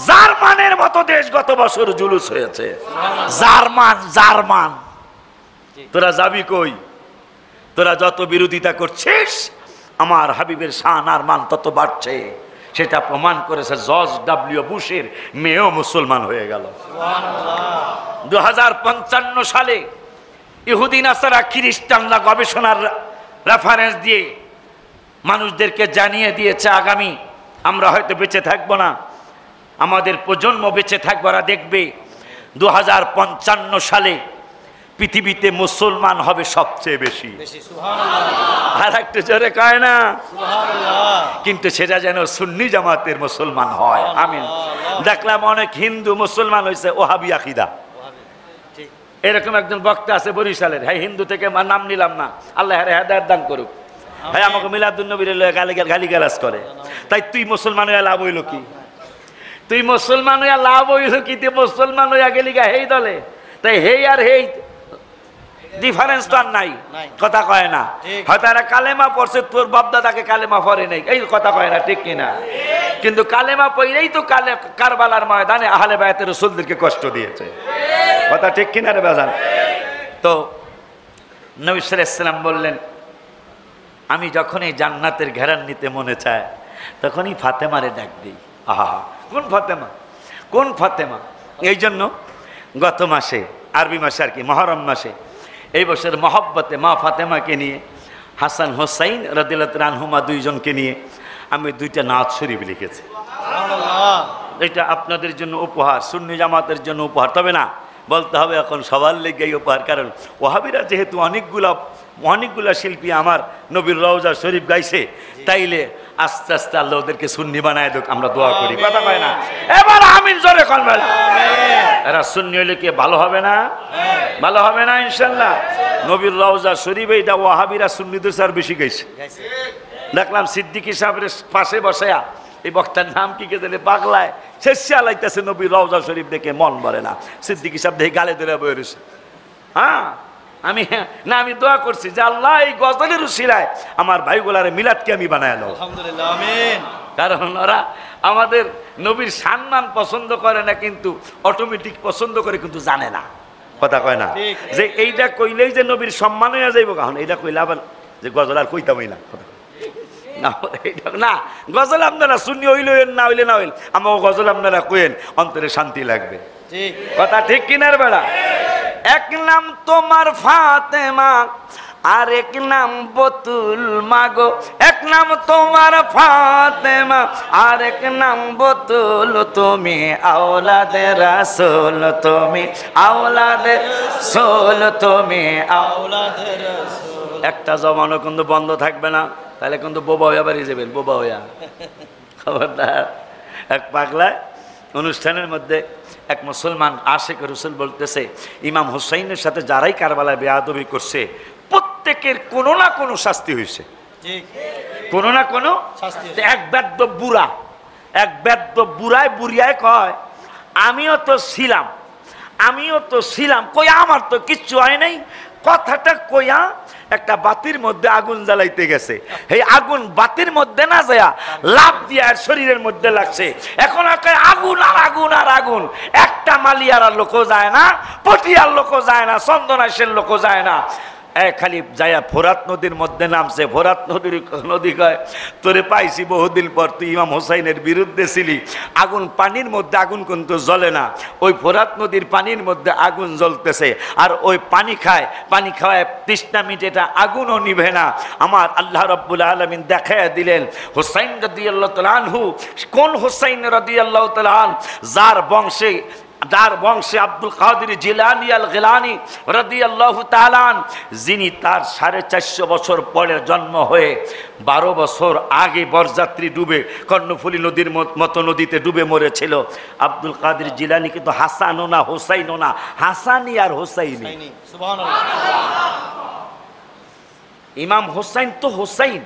জার্মানের মতো দেশ গত বছর জুলুস হয়েছে। জার্মান তোরা যাবি কই? তোরা যত বিরোধিতা করছিস আমার হাবিবের শান আর মান তত বাড়ছে। সেটা প্রমাণ করেছে জর্জ ডব্লিউ বুশের মেয়েও মুসলমান হয়ে গেল। 2055 সালে ইহুদি নাসারা খ্রিস্টানরা গবেষণার রেফারেন্স দিয়ে মানুষদেরকে জানিয়ে দিয়েছে আগামী আমরা হয়তো বেঁচে থাকবো না, আমাদের প্রজন্ম বেঁচে থাকবে, ওরা দেখবে 2055 সালে পৃথিবীতে মুসলমান হবে সবচেয়ে বেশি। আর একটু জোরে কয় না? কিন্তু সেটা যেন সুন্নি জামাতের মুসলমান হয়। আমিন। দেখলাম অনেক হিন্দু মুসলমান হয়েছে ওহাবি আকিদা। এরকম একজন বক্তা আছে বরিশালের, হ্যাঁ হিন্দু থেকে নাম নিলাম না, আল্লাহ হেদায়েত দান করুক। হ্যাঁ আমাকে মিলাদুন নবীর গালিগালাজ করে। তাই তুই মুসলমান হইয়া লাভ হইল কি? তুই মুসলমান হইয়া লাভ হইল কি? তুই মুসলমান হইয়া গেলি গা হেই দলে। তাই হেই আর হেই ডিফারেন্স তো আর নাই। কথা কয় না। হয়তো এরা কালেমা পড়ছে, তোর বাপদাদাকে কালেমা পড়ে নাই, এই কথা কয় না, ঠিক কিনা? কিন্তু কালেমা পড়েই তো কারবালার ময়দানে আহলে বায়াতের রাসূলদেরকে কষ্ট দিয়েছে। কথা ঠিক কিনা রে বাজান? তো নবী সাল্লাল্লাহু আলাইহি ওয়াসাল্লাম বললেন, আমি যখন এই জান্নাতের ঘেরান নিতে মনে চায় তখনই ফাতেমারে ডাক দিই। আহা, কোন ফাতেমা? কোন ফাতেমা? এই জন্য গত মাসে, আরবি মাসে আর কি, মুহররম মাসে, এই বছর মহব্বতে মা ফাতেমাকে নিয়ে, হাসান হোসাইন রাদিয়াল্লাহু তাআলা আনহুমা 2 জনকে নিয়ে আমি 2টা নাত শরীফ লিখেছি। এটা আপনাদের জন্য উপহার, সুন্নি জামাতের জন্য উপহার। তবে না, বলতে হবে এখন সবার লেগেই উপহার, কারণ ওয়াহাবিরা যেহেতু অনেকগুলা শিল্পী আমার নবীর রওজা শরীফ গাইছে, তাইলে আস্তে আস্তে আল্লাহ ওদেরকে সুন্নি বানায় দেখ, আমরা দোয়া করি। কথা কয় না? এবার আমিন জোরে কোন বেলা। এরা সুন্নি হইলে কি ভালো হবে না? ভালো হবে না ইনশাআল্লাহ। নবীর রওজা শরীফ এইটা ওয়াহাবিরা সুন্নিদের স্যার বেশি গাইছে। দেখলাম সিদ্দিকী সাহেবের পাশে বসায়া, এই বক্তার নাম কি কে জানে, পাগলায় শেষে আলাইতেছে নবীর রওজা শরীফ দেখে মন ভরে না। সিদ্দিকী সাহেব দেখে গালে ধরে বয়ে রয়েছে। হ্যাঁ আমি দোয়া করছি যে আল্লাহ এই গজলের উসিলায় আমার ভাইগুলারে মিলাদকে আমি বানায় নাও, আলহামদুলিল্লাহ, আমিন। কারণ ওরা আমাদের নবীর সম্মান পছন্দ করে না, কিন্তু অটোমেটিক পছন্দ করে, কিন্তু জানে না। কথা কয় না যে এইটা কইলেই যে নবীর সম্মান হয়ে যাইব, কারণ এইটা কইলে আবার যে গজল আর কইতামই না, না গজল আপনারা শুনি হইল না হইলে না হইল, আমার গজল আপনারা কইেন, অন্তরে শান্তি লাগবে। কথা ঠিক কিনার বেড়া? এক নাম তোমার ফাতেমা, আর এক নাম বতুল মাগো, এক নাম তোমার ফাতেমা, আর এক নাম বতুল, তুমি আওলাদে রাসূল, তুমি আওলাদে রাসূল, তুমি আওলাদে রাসূল। একটা জমানো কিন্তু বন্ধ থাকবে না, তাহলে কিন্তু বোবা হইয়া বাড়ি যাবেন, বোবা হইয়া। খবরদার। এক পাগলায় অনুষ্ঠানের মধ্যে এক মুসলমান আশিক রাসূল বলতেছে, ইমাম হুসাইনের সাথে যারাই কারবালায় বেয়াদবি করছে প্রত্যেকের কোনো না কোনো শাস্তি হয়েছে, কোনো না কোনো শাস্তি। এক বেদ্য বুড়া, এক বেদ্য বুড়ায় বুড়িয়ায় কয়, আমিও তো ছিলাম, আমিও তো ছিলাম, কই আমার তো কিচ্ছু হয় নাই। কথাটা কইয়া একটা বাতির মধ্যে আগুন জ্বালাইতে গেছে, এই আগুন বাতির মধ্যে না যায় লাভ দিয়ে আর শরীরের মধ্যে লাগছে। এখন আগুন আর আগুন আর আগুন, একটা মালিয়ার লোকও যায় না, পটিয়ার লোকও যায় না, চন্দনাইশের লোকও যায় না, খালি যাইয়া ফোরাত নদীর মধ্যে নামছে। ফোরাত নদী কয়, তোরে পাইছি বহুদিন পর, তুই ইমাম হুসাইনের বিরুদ্ধে ছিলি, আগুন পানির মধ্যে আগুন কিন্তু জ্বলে না, ওই ফোরাত নদীর পানির মধ্যে আগুন জ্বলতেছে, আর ওই পানি খায়, পানি খাওয়ায় তৃষ্ণা মিটেটা, আগুনও নিভে না। আমার আল্লাহ রাব্বুল আলামিন দেখাইয়া দিলেন হুসাইন রাদিয়াল্লাহু তাআলা আনহু। কোন হুসাইন রাদিয়াল্লাহু তাআলা আনহু? যার বংশে আব্দুল কাদের জিলানী আল গিলানী রাদিয়াল্লাহু তাআলা, যিনি তার 450 বছর পরে জন্ম হয়ে 12 বছর আগে বরযাত্রী ডুবে কর্ণফুলী নদীর মতো নদীতে ডুবে মরেছিল। আব্দুল কাদের জিলানী কিন্তু হাসানও না হোসাইনও না, হাসানি আর হোসাইনি। সুবহানাল্লাহ। ইমাম হোসাইন তো হোসাইন,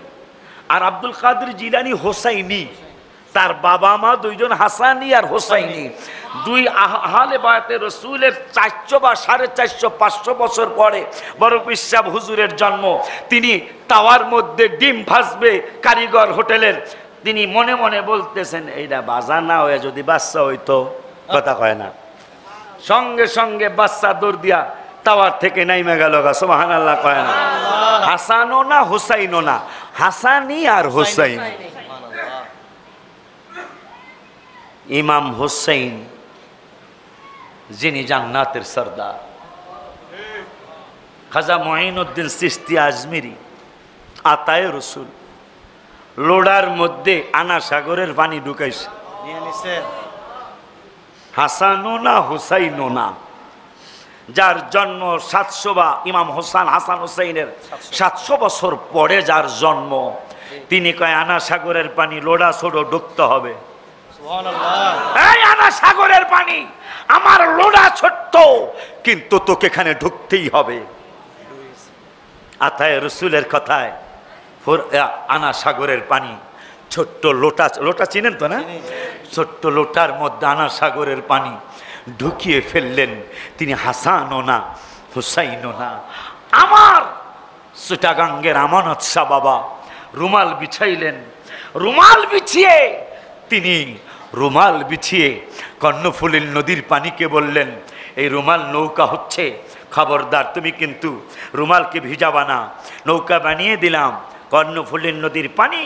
আর আব্দুল কাদের জিলানী হোসাইনি। তার বাবা মা দুইজন হাসানি আর হোসাইনি। দুই আহলে বায়াতে রসুলের 400 বা 450 500 বছর পরে বড় পিসাব হুজুরের জন্ম। তিনি তাওয়ার মধ্যে ডিম ভাজবে কারিগর হোটেলের, তিনি মনে মনে বলতেছেন, এইটা বাজা না হয়ে যদি বাচ্চা হইতো, কথা কয় না, সঙ্গে সঙ্গে বাচ্চা দৌড় দিয়া তাওয়ার থেকে নাইমা গেল, সুবহানাল্লাহ কয় না। হাসানও না হোসাইনও না, হাসানি আর হোসাইন। ইমাম হুসাইন যিনি জান্নাতের সরদার, খাজা মুঈনুদ্দিন চিশতি আজমিরি আতায়ে রসুল লোডার মধ্যে আনা সাগরের পানি ঢুকাইছে। হাসানও না হুসাইনও না, যার জন্ম 700 বা ইমাম হাসান হুসাইনের 700 বছর পরে যার জন্ম, তিনি কয় আনা সাগরের পানি লোডা ছোড়ো ঢুকতে হবে। এই আনা সাগরের পানি আমার লোডা ছোট্ট, কিন্তু তোকে এখানে ঢুকতেই হবে। আতায়ে রসুলের কথায় আনা সাগরের পানি, ছোট্ট লোটা, লোটা চিনেন তো না, ছোট্ট লোটার মধ্যে আনা সাগরের পানি ঢুকিয়ে ফেললেন। তিনি হাসানও না হুসাইনও না, আমার চিটাগাঙ্গের আমানত শাহ বাবা রুমাল বিছাইলেন। রুমাল বিছিয়ে তিনি কর্ণফুলীর নদীর পানিকে বললেন, এই রুমাল নৌকা হচ্ছে, খবরদার তুমি কিন্তু রুমালকে ভিজাবা না, নৌকা বানিয়ে দিলাম। কর্ণফুলীর নদীর পানি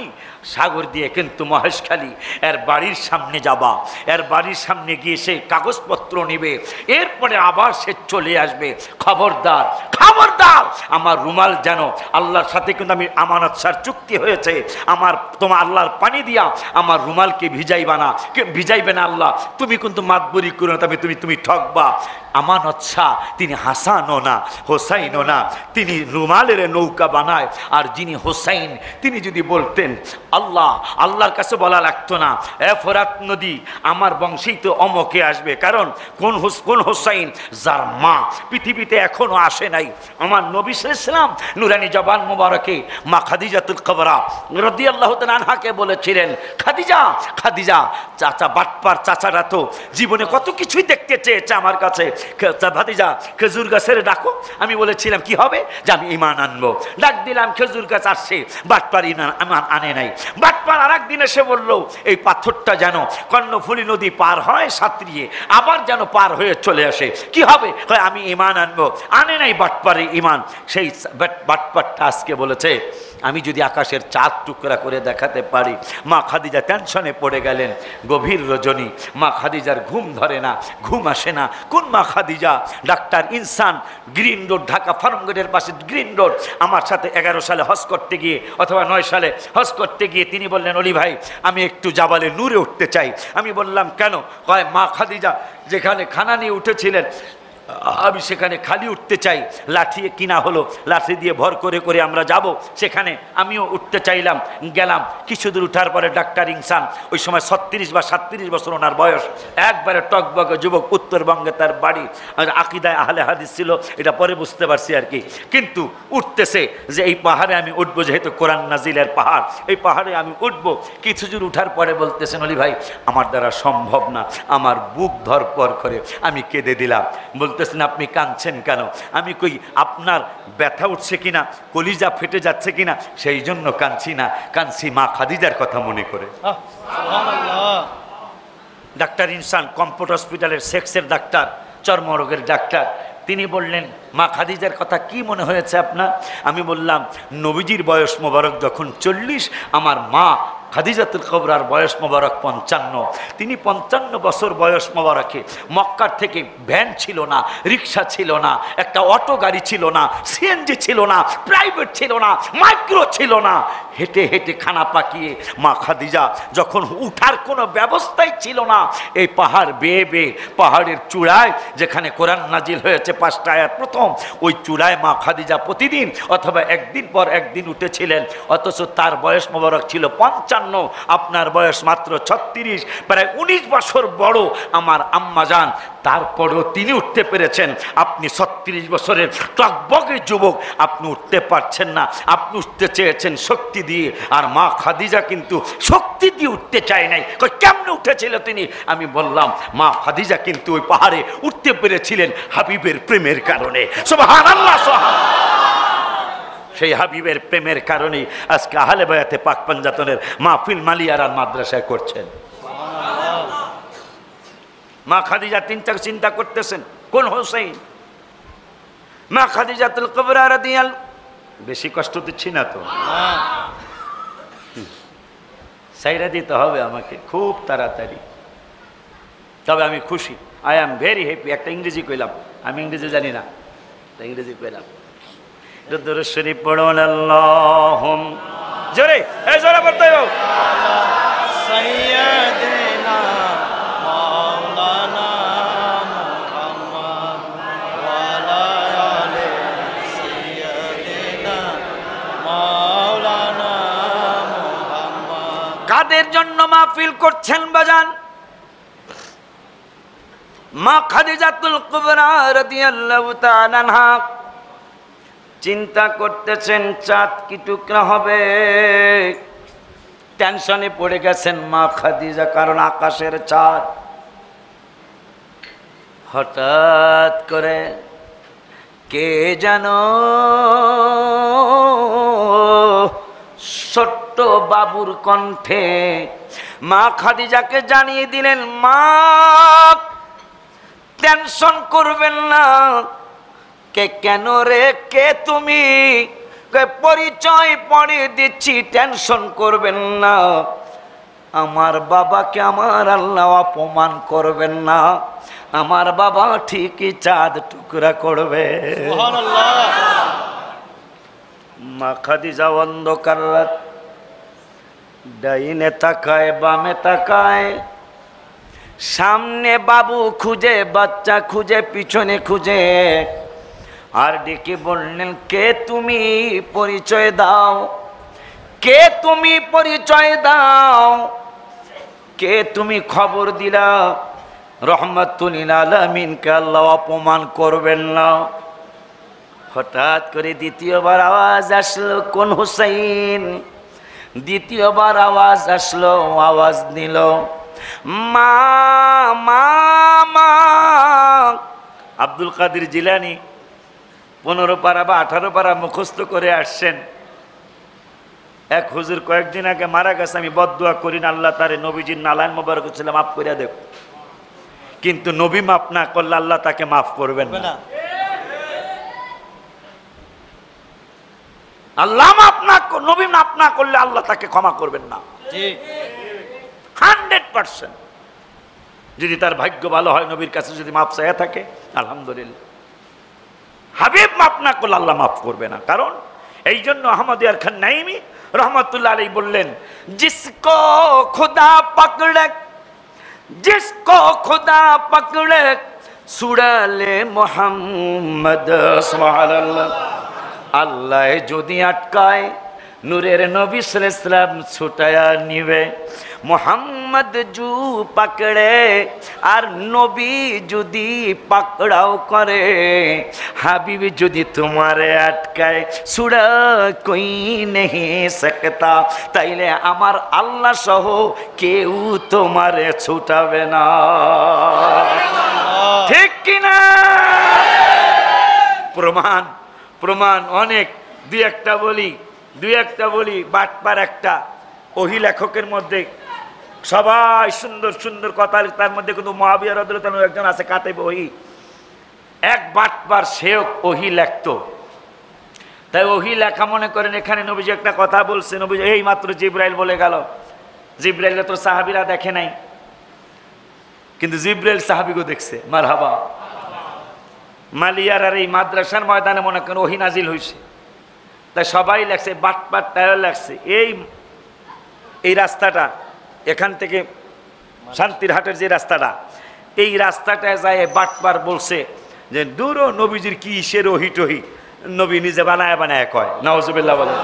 সাগর দিয়ে কিন্তু মহেশখালী এর বাড়ির সামনে যাবা, এর বাড়ির সামনে গিয়ে সে কাগজপত্র নেবে, এরপরে আবার সে চলে আসবে। খবরদার খবরদার, আমার রুমাল যেন, আল্লাহর সাথে কিন্তু আমি আমানত সার চুক্তি হয়েছে, আমার তোমার আল্লাহর পানি দিয়া আমার রুমালকে ভিজাইবা না, ভিজাইবে না আল্লাহ, তুমি কিন্তু মাতবরি করো না, তুমি ঠকবা। আমানত শাহ তিনি হাসানও না হোসাইনও না, তিনি রুমালের নৌকা বানায়। আর যিনি হোসাইন, তিনি যদি বলতেন আল্লাহর কাছে বলা লাগতো না, এ ফোরাত নদী আমার বংশেই তো অমকে আসবে। কারণ কোন হোসাইন? যার মা পৃথিবীতে এখনো আসে নাই। আমার নবী সাল্লাল্লাহু আলাইহি ওয়াসাল্লাম নুরানি জবান মুবারকে মা খাদিজাতুল কুবরা রাদিয়াল্লাহু তাআলা আনহাকে বলেছিলেন, খাদিজা চাচা বাটপার চাচারা তো জীবনে কত কিছুই দেখতে চেয়েছে আমার কাছে, ভাতিজা খেজুর গাছের ডাকো। আমি বলেছিলাম কি হবে, যে আমি ঈমান আনবো। ডাক দিলাম, খেজুর গাছ আসছে, বাটপার ঈমান আনে নাই। বাটপার আর একদিন এসে বললো এই পাথরটা যেন কর্ণফুলী নদী পার হয় সাঁতরিয়ে, আবার যেন পার হয়ে চলে আসে, কি হবে? আমি ঈমান আনবো। আনে নাই বাটপারে ঈমান। সেই বাটপারটা আজকে বলেছে আমি যদি আকাশের চাঁদ টুকরা করে দেখাতে পারি। মা খাদিজা টেনশনে পড়ে গেলেন। গভীর রজনী, মা খাদিজার ঘুম ধরে না, ঘুম আসে না। কোন মা খাদিজা? ডাক্তার ইনসান, গ্রিন রোড, ঢাকা ফার্মগেটের পাশে গ্রিন রোড। আমার সাথে 11 সালে হজ করতে গিয়ে অথবা 9 সালে হজ করতে গিয়ে তিনি বললেন অলি ভাই আমি একটু জাবালে নূরে উঠতে চাই। আমি বললাম কেন? কয় মা খাদিজা যেখানে খানা নিয়ে উঠেছিলেন আমি সেখানে খালি উঠতে চাই। লাঠি কিনা হলো, লাঠি দিয়ে ভর করে করে আমরা যাব সেখানে। আমিও উঠতে চাইলাম, গেলাম। কিছু দূর উঠার পরে ডাক্তার ইনসান, ওই সময় 36 বা 37 বছর ওনার বয়স, একবারে টকবগে যুবক, উত্তরবঙ্গে তার বাড়ি। আকিদায় আহলে হাদিস ছিল, এটা পরে বুঝতে পারছি আর কি। কিন্তু উঠতেছে যে এই পাহাড়ে আমি উঠবো, যেহেতু কোরআন নাজিলের পাহাড়, এই পাহাড়ে আমি উঠবো। কিছু দূর উঠার পরে বলতেছেন অলি ভাই আমার দ্বারা সম্ভব না। আমার বুক ধরপড় করে আমি কেঁদে দিলাম। বলতেছেন আপনি কাঁদছেন কেন? আমি কই আপনার ব্যথা উঠছে কিনা, কলিজা ফেটে যাচ্ছে কিনা, সেই জন্য কাঁদছি না, কাঁদছি মা খাদিজার কথা মনে করে। ডাক্তার ইনসান কম্পিউটার হসপিটালের সেক্সের ডাক্তার, চর্মরোগের ডাক্তার। তিনি বললেন মা খাদিজার কথা কি মনে হয়েছে আপনার? আমি বললাম নবীজির বয়স মোবারক যখন 40, আমার মা খাদিজাতুল কুবরার বয়স মোবারক 55। তিনি 55 বছর বয়স মোবারকে মক্কার থেকে ভ্যান ছিল না, রিক্সা ছিল না, একটা অটো গাড়ি ছিল না, সিএনজি ছিল না, প্রাইভেট ছিল না, মাইক্রো ছিল না, হেঁটে হেঁটে খানা পাকিয়ে মা খাদিজা যখন উঠার কোনো ব্যবস্থাই ছিল না, এই পাহাড় বেয়ে বেয়ে পাহাড়ের চূড়ায় যেখানে কোরআন নাজিল হয়েছে 5টা আয়াত প্রথম, ওই চূড়ায় মা খাদিজা প্রতিদিন অথবা একদিন পর একদিন উঠেছিলেন। অথচ তার বয়স মোবারক ছিল 55, আপনার বয়স মাত্র 36, প্রায় 19 বছর বড় আমার আম্মা যান। তারপরেও তিনি উঠতে পেরেছেন। আপনি 36 বছরের টকবগে যুবক, আপনি উঠতে পারছেন না। আপনি উঠতে চেয়েছেন শক্তি দিয়ে, আর মা খাদিজা কিন্তু শক্তি দিয়ে উঠতে চায় নাই। কেমনে উঠেছিল তিনি? আমি বললাম মা খাদিজা কিন্তু ওই পাহাড়ে উঠতে পেরেছিলেন হাবিবের প্রেমের কারণে। সুবহানাল্লাহ, সেই হাবিবের প্রেমের কারণেই আজকে আহলে বায়াতে পাক পাঞ্জাতনের মাহফিল মালিয়ার আর মাদ্রাসায় করছেন। মা খাদিজা চিন্তা করতেছেন কোন হোসেন? মা খাদিজাতুল কুবরা রাদিয়াল্লাহু, বেশি কষ্ট দিচ্ছি না তো? সাইরা দিতে হবে আমাকে খুব তাড়াতাড়ি, তবে আমি খুশি। I am very happy. একটা ইংরেজি কইলাম, আমি ইংরেজি জানি না, ইংরেজি কইলাম। দরুদ শরীফ পড়ুন আল্লাহুম জোরে, এই জোরে পড়তে হবে। সাইয়্যিদিনা মাওলানা মুহাম্মদ ওয়া আলা আলি সাইয়্যিদিনা মাওলানা মুহাম্মদ। কাদের জন্য মাহফিল করছেন বাজান? মা খাদিজাতুল কুবরা রাদিয়াল্লাহু তাআলা আনহা চিন্তা করতেছেন চাঁদ কি টুকরা হবে। টেনশনে পড়ে গেছেন মা খাদিজা, কারণ আকাশের চাঁদ। হঠাৎ করে কে যেন ছোট্ট বাবুর কণ্ঠে মা খাদিজাকে জানিয়ে দিলেন মা টেনশন করবেন না। কে কেন রে, কে তুমি? পরিচয় পড়ে দিচ্ছি, টেনশন করবেন না। আমার বাবাকে আমার আল্লাহ অপমান করবেন না। আমার বাবা ঠিকই চাঁদ টুকরা করবে। মা খাদিজা অন্ধকার রাত, ডাইনে তাকায় বামে তাকায়, সামনে বাবু খুঁজে, বাচ্চা খুঁজে, পিছনে খুঁজে, আর ডেকে বললেন কে তুমি? পরিচয় দাও। কে তুমি? পরিচয় দাও। কে তুমি? খবর দিলা রহমাতুল লিল আলামিনকে আল্লাহ অপমান করবেন না। হঠাৎ করে দ্বিতীয়বার আওয়াজ আসলো, কোন হুসাইন? দ্বিতীয়বার আওয়াজ আসলো, আওয়াজ দিল মা মা মা। আব্দুল কাদের জিলানী 15 পারা বা 18 পারা মুখস্থ করে আসছেন। এক হুজুর কয়েকদিন আগে মারা গেছে, আমি বদদুয়া করি না আল্লাহ তারে নবীজির নালায়ন মোবারক ছিল মাফ করে দেব, কিন্তু নবী মাফ না করলে আল্লাহ তাকে মাফ করবেন না। আল্লাহ মাফ না, নবী মাফ না করলে আল্লাহ তাকে ক্ষমা করবেন না। 100%। যদি তার ভাগ্য ভালো হয়, নবীর কাছে যদি মাফ চাইয়া থাকে আলহামদুলিল্লাহ। হাবিব মাফ না করলে আল্লাহ মাফ করবে না। কারণ এই জন্য আহমদিয়ার খান নাইমি রহমতুল্লাহ আলাইহি বললেন, জিসকো খুদা পকড়ে, জিসকো খুদা পকড়ে সুড়ালে মোহাম্মদ সুবহানাল্লাহ। আল্লাহ যদি আটকায় নূরের নবী সাল্লাল্লাহু আলাইহি ওয়াসাল্লাম ছুটায়া নিবে। মোহাম্মদ জু পাকড়ে আর নবী যদি পাকড়াও করে, হাবিব যদি তোমারে আটকায় সুড়া কই নেহি সকতা, তাইলে আমার আল্লাহ সহ কেউ তোমারে ছুটাবে না। ঠিক কিনা? প্রমাণ প্রমাণ অনেক, দুই একটা বলি। বাটপার একটা ওহি লেখকের মধ্যে সবাই সুন্দর সুন্দর কথা, তার মধ্যে কিন্তু মুআবিয়া রাদিয়াল্লাহু তাআলা একজন আছে কাতেব ওহি, এক বাটপার সেও ওহি লেখতো। তাই ওহি লেখা মনে করেন এখানে নবীজি একটা কথা বলছে, নবীজি এই মাত্র জিবরাইল বলে গেল। জিবরাইল তো সাহাবীরা দেখে নাই, কিন্তু জিবরাইল সাহাবীকে দেখছে। মারহাবা। মালিয়ার আর এই মাদ্রাসার ময়দানে মনে করেন ওহি নাজিল হয়েছে, তাই সবাই লেখছে, বাটপারটাও লেখছে। এই রাস্তাটা এখান থেকে শান্তির হাটের যে রাস্তাটা, এই রাস্তাটায় যায় বাটপার বলছে যে দূরও নবীজির কি সে রহি টহি, নবী নিজে বানায় কয়। নাউজুবিল্লাহ বলেন।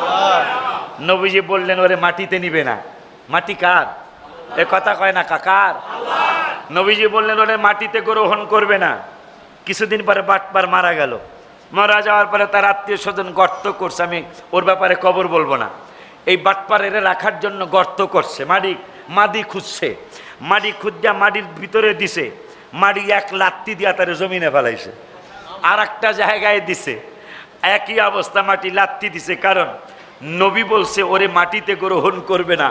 নবীজি বললেন ওরে মাটিতে নিবে না। মাটি কার? এ কথা কয় না কাকার? নবীজি বললেন ওরে মাটিতে গ্রহণ করবে না। কিছুদিন পরে বাটপার মারা গেল। মারা যাওয়ার পরে তার আত্মীয় স্বজন গর্ত করছে, আমি ওর ব্যাপারে খবর বলবো না। এই বাটপারের রাখার জন্য গর্ত করছে, মাটি খুঁজছে, মাটি খুঁজা মাটির ভিতরে দিছে, মাটি এক লাত্তি দিয়া তার জমিনে ফেলাইছে, আর একটা জায়গায় দিছে, একই অবস্থা মাটি লাত্তি দিছে। কারণ নবী বলছে ওরে মাটিতে গ্রহণ করবে না।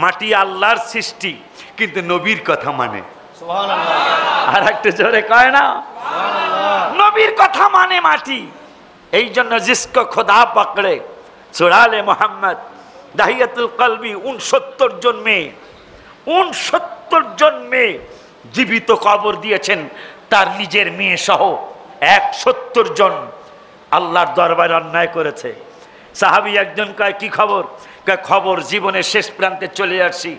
মাটি আল্লাহর সৃষ্টি, কিন্তু নবীর কথা মানে। আর একটা জোরে কয় না, নবীর কথা মানে মাটি। এই জন্য জিসকো খোদা পকড়ে সুড়ালে মোহাম্মদ দাহিয়াতুল কলবি 69 জন মেয়ে জীবিত কবর দিয়েছেন তার নিজের মেয়ে সহ। 70 জন আল্লাহর দরবারে অন্যায় করেছে। সাহাবী একজন কয় কি খবর? খবর জীবনের শেষ প্রান্তে চলে আসছি,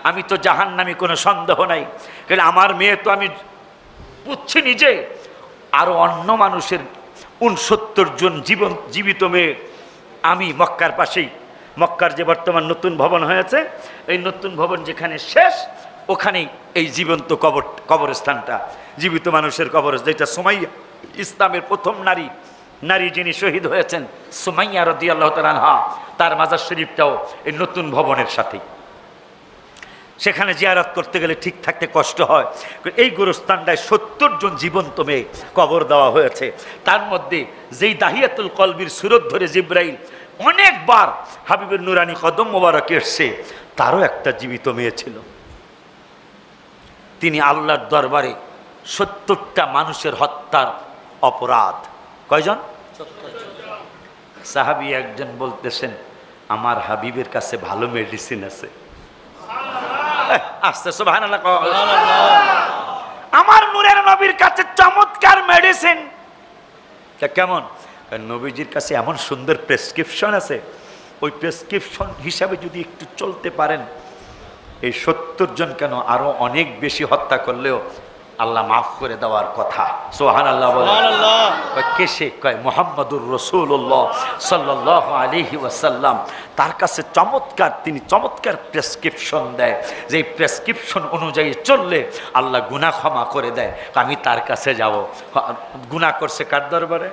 আমি তো জাহান্নামী, কোনো সন্দেহ নাই। কারণ আমার মেয়ে তো আমি বুঝছি নিজে, আরো অন্য মানুষের 69 জন জীবিত মেয়ে। আমি মক্কার পাশেই, মক্কার যে বর্তমান নতুন ভবন হয়েছে, এই নতুন ভবন যেখানে শেষ, ওখানেই এই জীবন্ত কবরস্থানটা, জীবিত মানুষের কবর, যেটা সুমাইয়া, ইসলামের প্রথম নারী যিনি শহীদ হয়েছেন সুমাইয়া রাদিয়াল্লাহু তাআলা আনহা, তার মাজার শরীফটাও এই নতুন ভবনের সাথেই। সেখানে জিয়ারত করতে গেলে ঠিক থাকতে কষ্ট হয়। এই গোরস্থানটায় 70 জন জীবন্ত মেয়ে কবর দেওয়া হয়েছে। তার মধ্যে যেই দাহিয়াতুল কলবির সুরত ধরে জিবরাইল অনেকবার হাবিবের নুরানি কদম মোবারকে এসছে, তারও একটা জীবিত মেয়ে ছিল। তিনি আল্লাহর দরবারে 70টা মানুষের হত্যার অপরাধ। কয়জন? সাহাবী একজন বলতেছেন আমার হাবিবের কাছে ভালো মেডিসিন আছে। আস্তে সুবহানাল্লাহ। আমার নূরের নবীর কাছে চমৎকার মেডিসিন। কেমন? নবীজির কাছে এমন সুন্দর প্রেসক্রিপশন আছে, ওই প্রেসক্রিপশন হিসাবে যদি একটু চলতে পারেন, এই 70 জন কেন আরো অনেক বেশি হত্যা করলেও আল্লাহ মাফ করে দেওয়ার কথা। সুবহানাল্লাহ বলেন। কে সে? কয় মুহাম্মাদুর রাসূলুল্লাহ সাল্লাল্লাহু আলাইহি ওয়াসাল্লাম। তার কাছে চমৎকার, তিনি চমৎকার প্রেসক্রিপশন দেয়, যে প্রেসক্রিপশন অনুযায়ী চললে আল্লাহ গুনাহ ক্ষমা করে দেয়। আমি তার কাছে যাব। গুনাহ করছে কার দরবারে?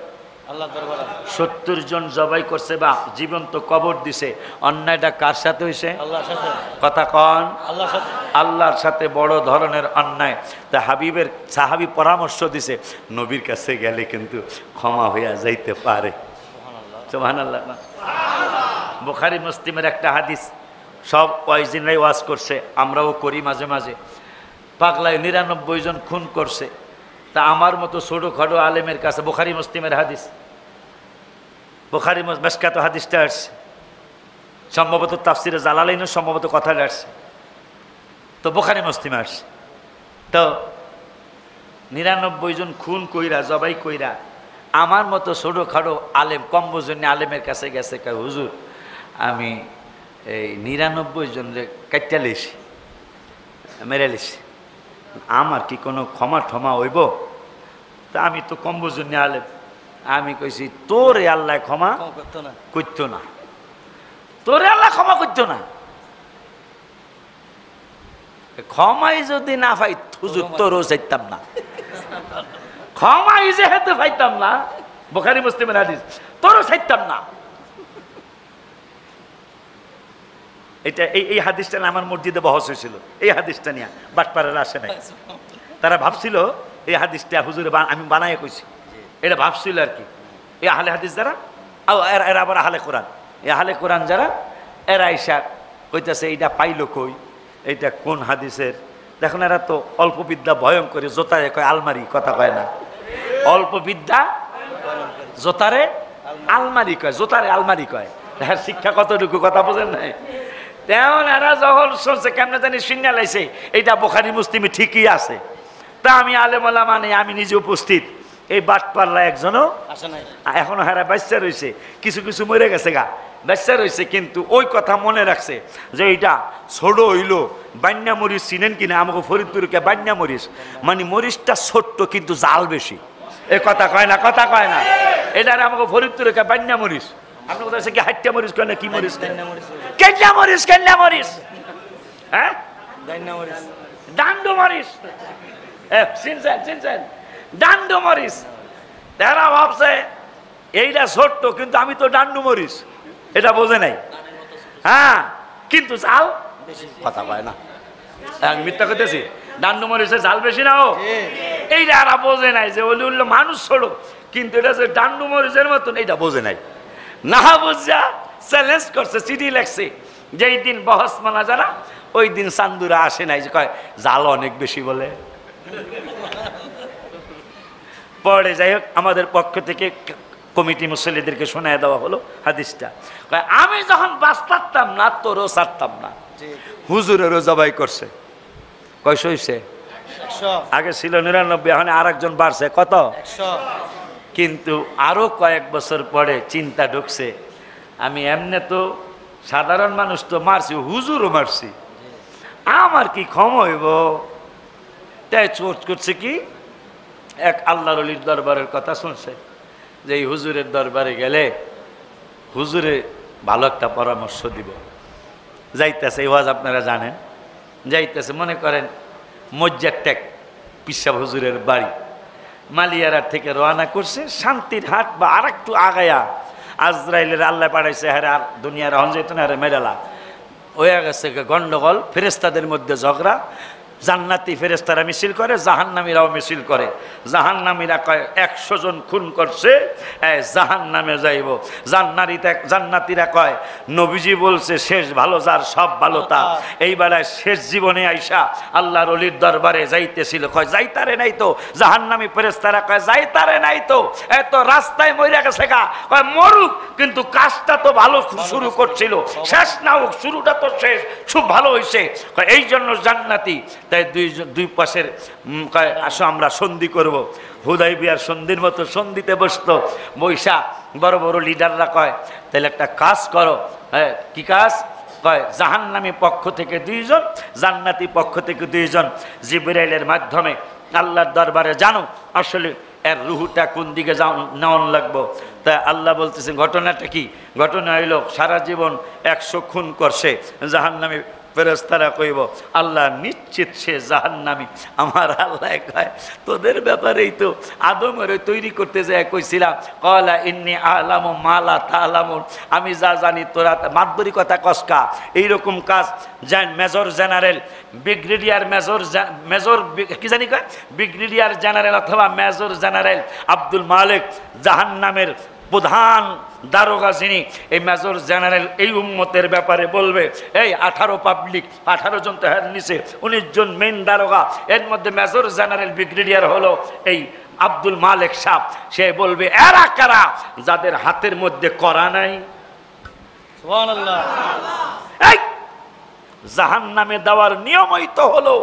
70 জন জবাই করছে বা জীবন্ত কবর দিছে, অন্যায়টা কার সাথে হয়েছে? আল্লাহর সাথে। কথা কন। আল্লাহর সাথে। আল্লাহর সাথে বড় ধরনের অন্যায়। তা হাবিবের সাহাবী পরামর্শ দিছে নবীর কাছে গেলে কিন্তু ক্ষমা হইয়া যাইতে পারে। সুবহানাল্লাহ। বুখারী মুসলিমের একটা হাদিস, সব ওয়াইজিনরাই ওয়াজ করছে, আমরাও করি মাঝে মাঝে। পাগলায় 99 জন খুন করছে, তা আমার মতো ছোটোখাটো আলেমের কাছে, বুখারী মুসলিমের হাদিস, বুখারী মেশকাত হাদিসটা আসছে, সম্ভবত তাফসিরে জালালাইনের সম্ভবত কথাটা আসছে, তো বুখারী মুসলিমে আসছে। তো 99 জন খুন কইরা জবাই কইরা আমার মতো ছোটোখাটো আলেম, কম বোঝেননি আলেমের কাছে গেছে, কয় হুজুর আমি এই 99 জনরে কাইটা লিছি, মেরে লিছি, আমার কি কোনো ক্ষমা ঠমা হইব? তা আমি তো কম বোঝেননি আলেম, আমি কইছি তোরে আল্লাহ ক্ষমা করতো না, তোরে আল্লাহ ক্ষমা করতো না। ক্ষমাই যদি না পাই হুজুর তোরও চাইতাম না, ক্ষমাই যেহেতু পাইতাম না, বুখারী মুসলিমের হাদিস, তোরও চাইতাম না। এটা এই হাদিসটা না আমার মসজিদে বহস হয়েছিল, এই হাদিসটা নিয়ে বাটপাড়ারা আসে নাই, তারা ভাবছিল এই হাদিসটা হুজুরে আমি বানাইয়া কইছি, এটা ভাবছিল আর কি। এই আহলে হাদিস যারা, এরা আবার আহলে কোরআন, এই আহলে কোরআন যারা, এরা ঈশা কইতেছে এইটা পাইলো কই, এইটা কোন হাদিসের? দেখুন এরা তো অল্প বিদ্যা ভয়ঙ্করী, জোতারে কয় আলমারি, কথা কয় না, অল্প বিদ্যা জোতারে আলমারি কয়, জোতারে আলমারি কয়, হ্যাঁ শিক্ষা কতটুকু কথা বোঝেন নাই। তেমন এরা যখন শুনছে কেমনে জানি শুনে লাইছে এইটা বুখারী মুসলিমে ঠিকই আছে, তা আমি আলেম ওলামা নেই, আমি নিজে উপস্থিত, এই বাটপাল্লা একজনও আসে নাই, এখনো হেরা বাচ্চা রয়েছে, কিছু কিছু মরে গেছে গা, বাচ্চা রয়েছে, কিন্তু ওই কথা মনে রাখছে যে এইটা ছোট হইল বান্যা মরিচ, চিনেন কিনা আমাকে ফরিদপুরকে বান্যা মরিচ, মানে মরিচটা ছোট্ট কিন্তু জাল বেশি, এ কথা কয় না, কথা কয় না, এটার আমাকে ফরিদপুরকে বান্যা মরিচ, আপনি কোথায় কি হাইট্টা মরিচ কয় না, কি মরিচ? কেন্না মরিচ, কেন্না মরিচ, হ্যাঁ ডান্ডু মরিচ, চিনছেন চিনছেন ডান্ডু মরিচ। তারা ভাবছে এইটা ছোট্ট, কিন্তু আমি তো ডান্ডু মরিচ, এটা বোঝে নাই, হ্যাঁ কিন্তু জাল কথা কয় না, মিথ্যা করতেছি, ডান্ডু মরিচের জাল বেশি না, ও এইটা আর বোঝে নাই যে ওলি উল্লো মানুষ ছোট, কিন্তু এটা যে ডান্ডু মরিচের মতন এইটা বোঝে নাই, না বুঝা চ্যালেঞ্জ করছে, চিঠি লেখছে, যেই দিন বহস মানা যারা ওই দিন চান্দুরা আসে নাই, যে কয় জাল অনেক বেশি বলে। পরে যাই হোক আমাদের পক্ষ থেকে কমিটি মুসল্লিদেরকে শোনায় দেওয়া হলো হাদিসটা, আমি যখন বাঁচতাম না তোরও ছাড়তাম না, হুজুরেরও জবাই করছে, কয়শো হইছে? আগে ছিল 99, এখন আর একজন বাড়ছে, কত? 100। কিন্তু আরো কয়েক বছর পরে চিন্তা ঢুকছে, আমি এমনি তো সাধারণ মানুষ তো মারছি, হুজুরও মারছি, আমার কি ক্ষমা হইব? তাই চোট করছে কি, এক আল্লাহর ওলির দরবারের কথা শুনছে যে এই হুজুরের দরবারে গেলে হুজুরে ভালো একটা পরামর্শ দিব, যাইতেছে, এই ওয়াজ আপনারা জানেন, যাইতেছে মনে করেন মজ্জারটেক পিসাব হুজুরের বাড়ি, মালিয়ারার থেকে রওনা করছে, শান্তির হাট বা আর একটু আগায়া আজরাইলের আল্লাহ পাঠাইছে, হ্যাঁ আর দুনিয়ার হন যেত না, আরে মেডালা হয়ে গেছে গন্ডগোল, ফেরেস্তাদের মধ্যে ঝগড়া, জান্নাতি ফেরেস্তারা মিছিল করে, জাহান্নামীরাও মিছিল করে, জাহান্নামীরা কয় 100 জন খুন করছে, জাহান্নামে যাইব, জান্নাতীরা কয় নবীজি বলছে শেষ ভালো যার সব ভালো তার, এইবারে শেষ জীবনে আইসা আল্লাহর ওলির দরবারে যাইতেছিল, কয় যাইতারে নাই তো, জাহান্নামী ফেরেস্তারা কয় যাইতারে নাই তো, এত রাস্তায় মইরা গেছে গা, কয় মরুক কিন্তু কাজটা তো ভালো শুরু করছিল, শেষ না হোক, শুরুটা তো শেষ, খুব ভালো হয়েছে, এই জন্য জান্নাতি। তাই দুই পাশের কয় আসো আমরা সন্ধি করব, হুদাইবিয়ার সন্ধির মতো সন্ধিতে বসতো, বৈশা বড় বড় লিডাররা কয় তাহলে একটা কাজ করো, হ্যাঁ কি কাজ? কয় জাহান্নামী পক্ষ থেকে 2 জন, জান্নাতি পক্ষ থেকে 2 জন, জিবরাইলের মাধ্যমে আল্লাহর দরবারে জানো আসলে এর রুহুটা কোন দিকে নেওয়ান লাগবো। তা আল্লাহ বলতেছেন ঘটনাটা কি? ঘটনা হইল সারা জীবন 100 খুন করছে, জাহান্নামী ফেরেশতারা কইব আল্লাহ নিশ্চিত সে জাহান্নামী। আমার আল্লাহ কয় তোদের ব্যাপারেই তো আদমের তৈরি করতে যায় কইছিলাম, ক্বালা ইন্নী আ'লামু মা লা তা'লামুন, আমি যা জানি তোরা মাতবরি কথা কসকা। এইরকম কাজ মেজর জেনারেল, ব্রিগেডিয়ার মেজর কি জানি কয়, ব্রিগেডিয়ার জেনারেল অথবা মেজর জেনারেল আব্দুল মালিক জাহান্নামের প্রধান দারোগা যিনি, এই মেজর জেনারেল এই উম্মতের ব্যাপারে বলবে এই 18 পাবলিক, 18 জন তো হের নিচে 19 জন মেইন দারোগা, এর মধ্যে মেজর জেনারেল ব্রিগেডিয়ার হলো এই আব্দুল মালিক সাহেব। সে বলবে এরা কারা যাদের হাতের মধ্যে করা নাই। সুবহানাল্লাহ। এই জাহান্নামে দেওয়ার নিয়মই তো হলো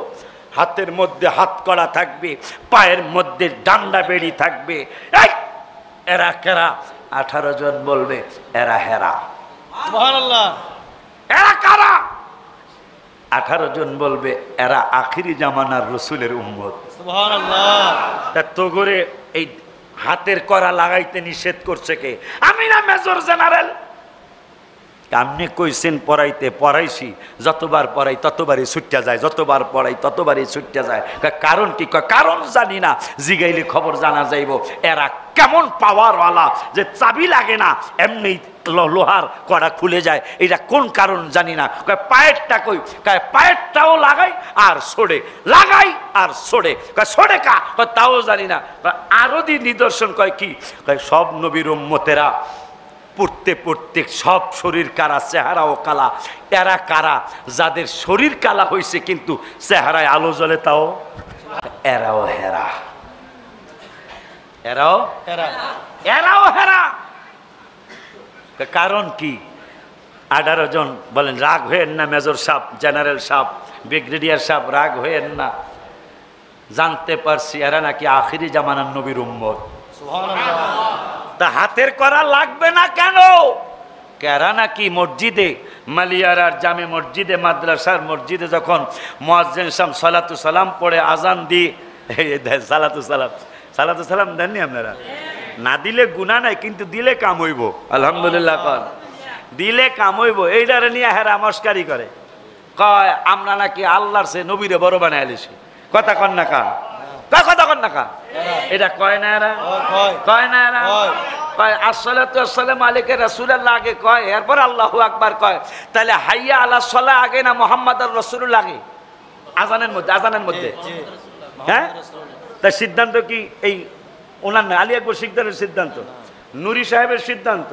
হাতের মধ্যে হাত করা থাকবে, পায়ের মধ্যে ডান্ডা বেড়ি থাকবে। এই এরা কারা? 18 জন বলবে এরা হেরা। সুবহানাল্লাহ। এরা কারা? 18 জন বলবে এরা আখিরি জামানার রাসূলের উম্মত। সুবহানাল্লাহ। তা তো করে এই হাতের করা লাগাইতে নিষেধ করছে কে? আমি না মেজর জেনারেল। আপনি কইছেন পড়াইতে, পড়াইছি, যতবার পড়াই ততবারই ছুটতে যায়, যতবার পড়াই ততবারই ছুটতে যায়। কারণ কি? কারণ জানি না, জিগাইলে খবর জানা যাইব। এরা কেমন পাওয়ারওয়ালা যে চাবি লাগে না, এমনি লোহার কড়া খুলে যায়, এটা কোন কারণ জানি না। পায়েরটা কই? পায়েরটাও লাগাই আর ছোড়ে, লাগাই আর ছোড়ে। ছোড়ে কা? তাও জানি না। আরো নিদর্শন কয় কি? সব নবীর উম্মতেরা পড়তে পড়তে সব শরীর কারা, চেহারাও কালা। এরা কারা? যাদের শরীর কালা হয়েছে কিন্তু চেহারায় আলো জ্বলে, তাও এরাও হেরা। এরাও হেরা, এরাও হেরা। কারণ কি? 18 জন বলেন রাগ হয়েন না মেজর সাহেব, জেনারেল সাহেব, ব্রিগেডিয়ার সাহেব, রাগ হয়েন না। জানতে পারছি এরা নাকি আখিরি জামানার নবীর উম্মত। সুবহানাল্লাহ। তা হাতের করা লাগবে না কেন? কেরা নাকি মসজিদে, মালিয়ারার জামে মসজিদে, মাদ্রাসার মসজিদে যখন মুয়াজ্জিন সাহেব সালাতু সালাম পড়ে আজান দিয়ে, সালাতু সালাম দেননি আপনারা? না দিলে গুনাহ নাই, কিন্তু দিলে কাম হইব। আলহামদুলিল্লাহ কর, দিলে কাম হইব। এইটারে নিয়ে হেরা মস্কারি করে, কয় আমরা নাকি আল্লাহর সে নবীরে বড় বানায় আলিছি। কথা কন না কা? কথা কন না কা? এটা কয় না এরা? কয় না এরা? কয় আসসালাতু ওয়াসসালামু আলাইকা রাসূলুল্লাহ আগে কয়, এরপর আল্লাহু আকবার কয়। তাহলে হাইয়া আলাস সালাহ আগে না মুহাম্মাদুর রাসূলুল্লাহ আগে? আজানের মধ্যে, আজানের মধ্যে। হ্যাঁ, তাই সিদ্ধান্ত কি এই ওনার না, আলী আকবর শিকদারের সিদ্ধান্ত, নুরি সাহেবের সিদ্ধান্ত,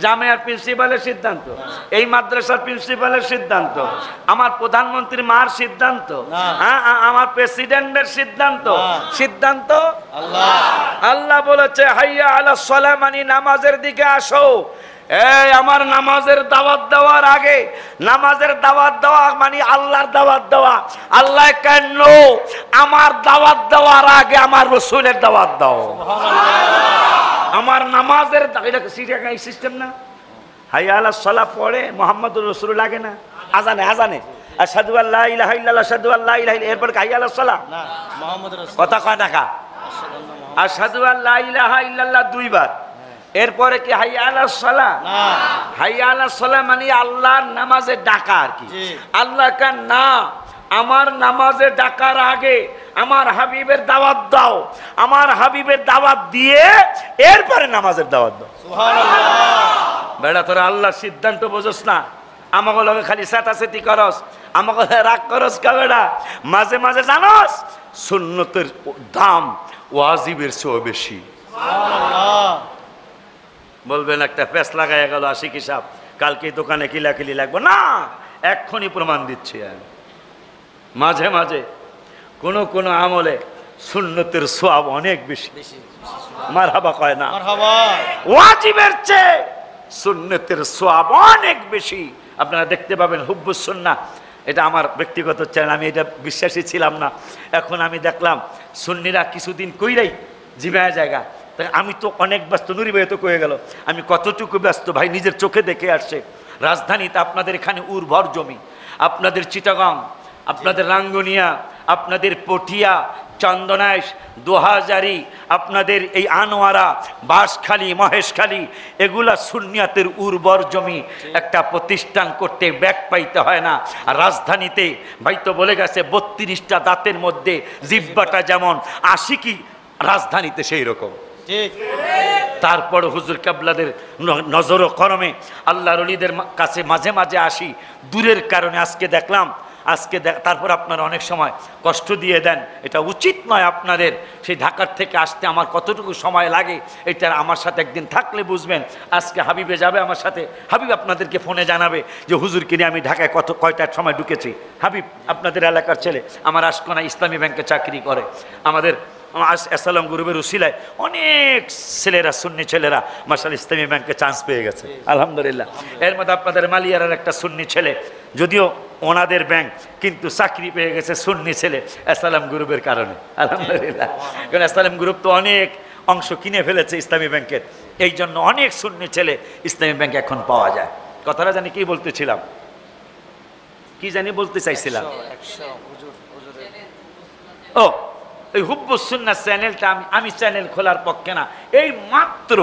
জামিয়ার প্রিন্সিপালের সিদ্ধান্ত, এই মাদ্রাসার প্রিন্সিপালের সিদ্ধান্ত, আমার প্রধানমন্ত্রী মার সিদ্ধান্ত, আমার প্রেসিডেন্টের সিদ্ধান্ত? সিদ্ধান্ত আল্লাহ বলেছে হাইয়া আলাস সালাহ, মানে নামাজের দিকে আসো। এই আমার নামাজের দাওয়াত দেওয়ার আগে, নামাজের দাওয়াত দেওয়া মানে আল্লাহর দাওয়াত দেওয়া। আল্লাহ কেন? আমার দাওয়াত দেওয়ার আগে আমার রাসূলের দাওয়াত দাও। আমার নামাজের এটা সিস্টেম না? হাইয়া আলাস সালাহ পড়ে মুহাম্মাদুর রাসূলুল্লাহ লাগে না? আজানে, আজানে আশহাদু আল্লা ইলাহা ইল্লাল্লাহ, আশহাদু আল্লা ইলাহা ইল্লাল্লাহ, এরপর হাইয়া আলাস সালাহ না, মুহাম্মাদুর রাসূল। কথা কয় টাকা? আশহাদু আল্লা ইলাহা ইল্লাল্লাহ 2 বার, এরপরে কি হাইয়া আলাস সালাহ? না, হাইয়া আলাস সালাহ মানে আল্লাহর নামাজে ডাকা আর কি। আল্লাহ কান না, আমার নামাজে ডাকার আগে আমার হাবিবের দাওয়াত দাও, আমার হাবিবের দাওয়াত দিয়ে এরপরে নামাজের দাওয়াত দাও। সুবহানাল্লাহ। বেটা তোরা আল্লাহর সিদ্ধান্ত বোঝস না, আমাকে লগে খালি সাতাসাতি করস, আমাকে রাগ করস কা বেটা? মাঝে মাঝে জানস সুন্নতের দাম ওয়াজিবের চেয়ে বেশি। সুবহানাল্লাহ। বলবেন একটা প্যাঁচ লাগাইয়া গেল আশিকি সাহেব, কালকে দোকানে কিলাকিলি লাগবে না, এক্ষুনি প্রমাণ দিচ্ছি। মাঝে মাঝে কোন কোন আমলে সুন্নতের সওয়াব অনেক বেশি। মারহাবা কয় না? ওয়াজিবের চেয়ে সুন্নতের সওয়াব অনেক বেশি। আপনারা দেখতে পাবেন হুব্বুস সুন্নাহ, এটা আমার ব্যক্তিগত চ্যানেল, আমি এটা বিশ্বাসী ছিলাম না, এখন আমি দেখলাম সুন্নিরা কিছুদিন কইরাই জিমায় জায়গা। তাই আমি তো অনেক ব্যস্ত, নুরি ভাই তো কয়ে গেল, আমি কতটুকু ব্যস্ত ভাই নিজের চোখে দেখে আসছে। রাজধানীতে আপনাদের এখানে উর্বর জমি, আপনাদের চিটাগাং, আপনাদের রাঙ্গুনিয়া, আপনাদের পটিয়া, চন্দনাইশ, দোহাজারি, আপনাদের এই আনোয়ারা, বাঁশখালী, মহেশখালী, এগুলা সুন্নিয়াতের উর্বর জমি। একটা প্রতিষ্ঠান করতে ব্যাগ পাইতে হয় না। আর রাজধানীতে ভাই তো বলে গেছে 32টা দাঁতের মধ্যে জিব্বাটা যেমন, আশিকি রাজধানীতে সেই রকম। তারপর হুজুর কাবলাদের নজর ও করমে আল্লাহর ওলিদের কাছে মাঝে মাঝে আসি, দূরের কারণে আজকে দেখলাম। তারপর আপনারা অনেক সময় কষ্ট দিয়ে দেন, এটা উচিত নয় আপনাদের। সেই ঢাকার থেকে আসতে আমার কতটুকু সময় লাগে এটা আমার সাথে একদিন থাকলে বুঝবেন। আজকে হাবিবে যাবে আমার সাথে, হাবিব আপনাদেরকে ফোনে জানাবে যে হুজুরকে নিয়ে আমি ঢাকায় কয়টার সময় ঢুকেছি। হাবিব আপনাদের এলাকার ছেলে, আমার আশকোনা ইসলামী ব্যাংকে চাকরি করে। আমাদের আসসালাম গ্রুপের উসিলায় অনেক ছেলেরা, সুন্নি ছেলেরা মাশাআল্লাহ ইসলামী ব্যাংকে চান্স পেয়ে গেছে, আলহামদুলিল্লাহ। এর মধ্যে আপনাদের মালিয়ারার একটা সুন্নি ছেলে, যদিও ওনাদের ব্যাংক, কিন্তু চাকরি পেয়ে গেছে সুন্নি ছেলে আসসালাম গ্রুপের কারণে, আলহামদুলিল্লাহ। কারণ আসসালাম গ্রুপ তো অনেক অংশ কিনে ফেলেছে ইসলামী ব্যাংকের, এই জন্য অনেক সুন্নি ছেলে ইসলামী ব্যাংকে এখন পাওয়া যায়। কথাটা জানি কি বলতেছিলাম, কি জানি বলতে চাইছিলাম। ও, এই হুব্বুস সুন্নাহ চ্যানেলটা আমি চ্যানেল খোলার পক্ষে না। এই মাত্র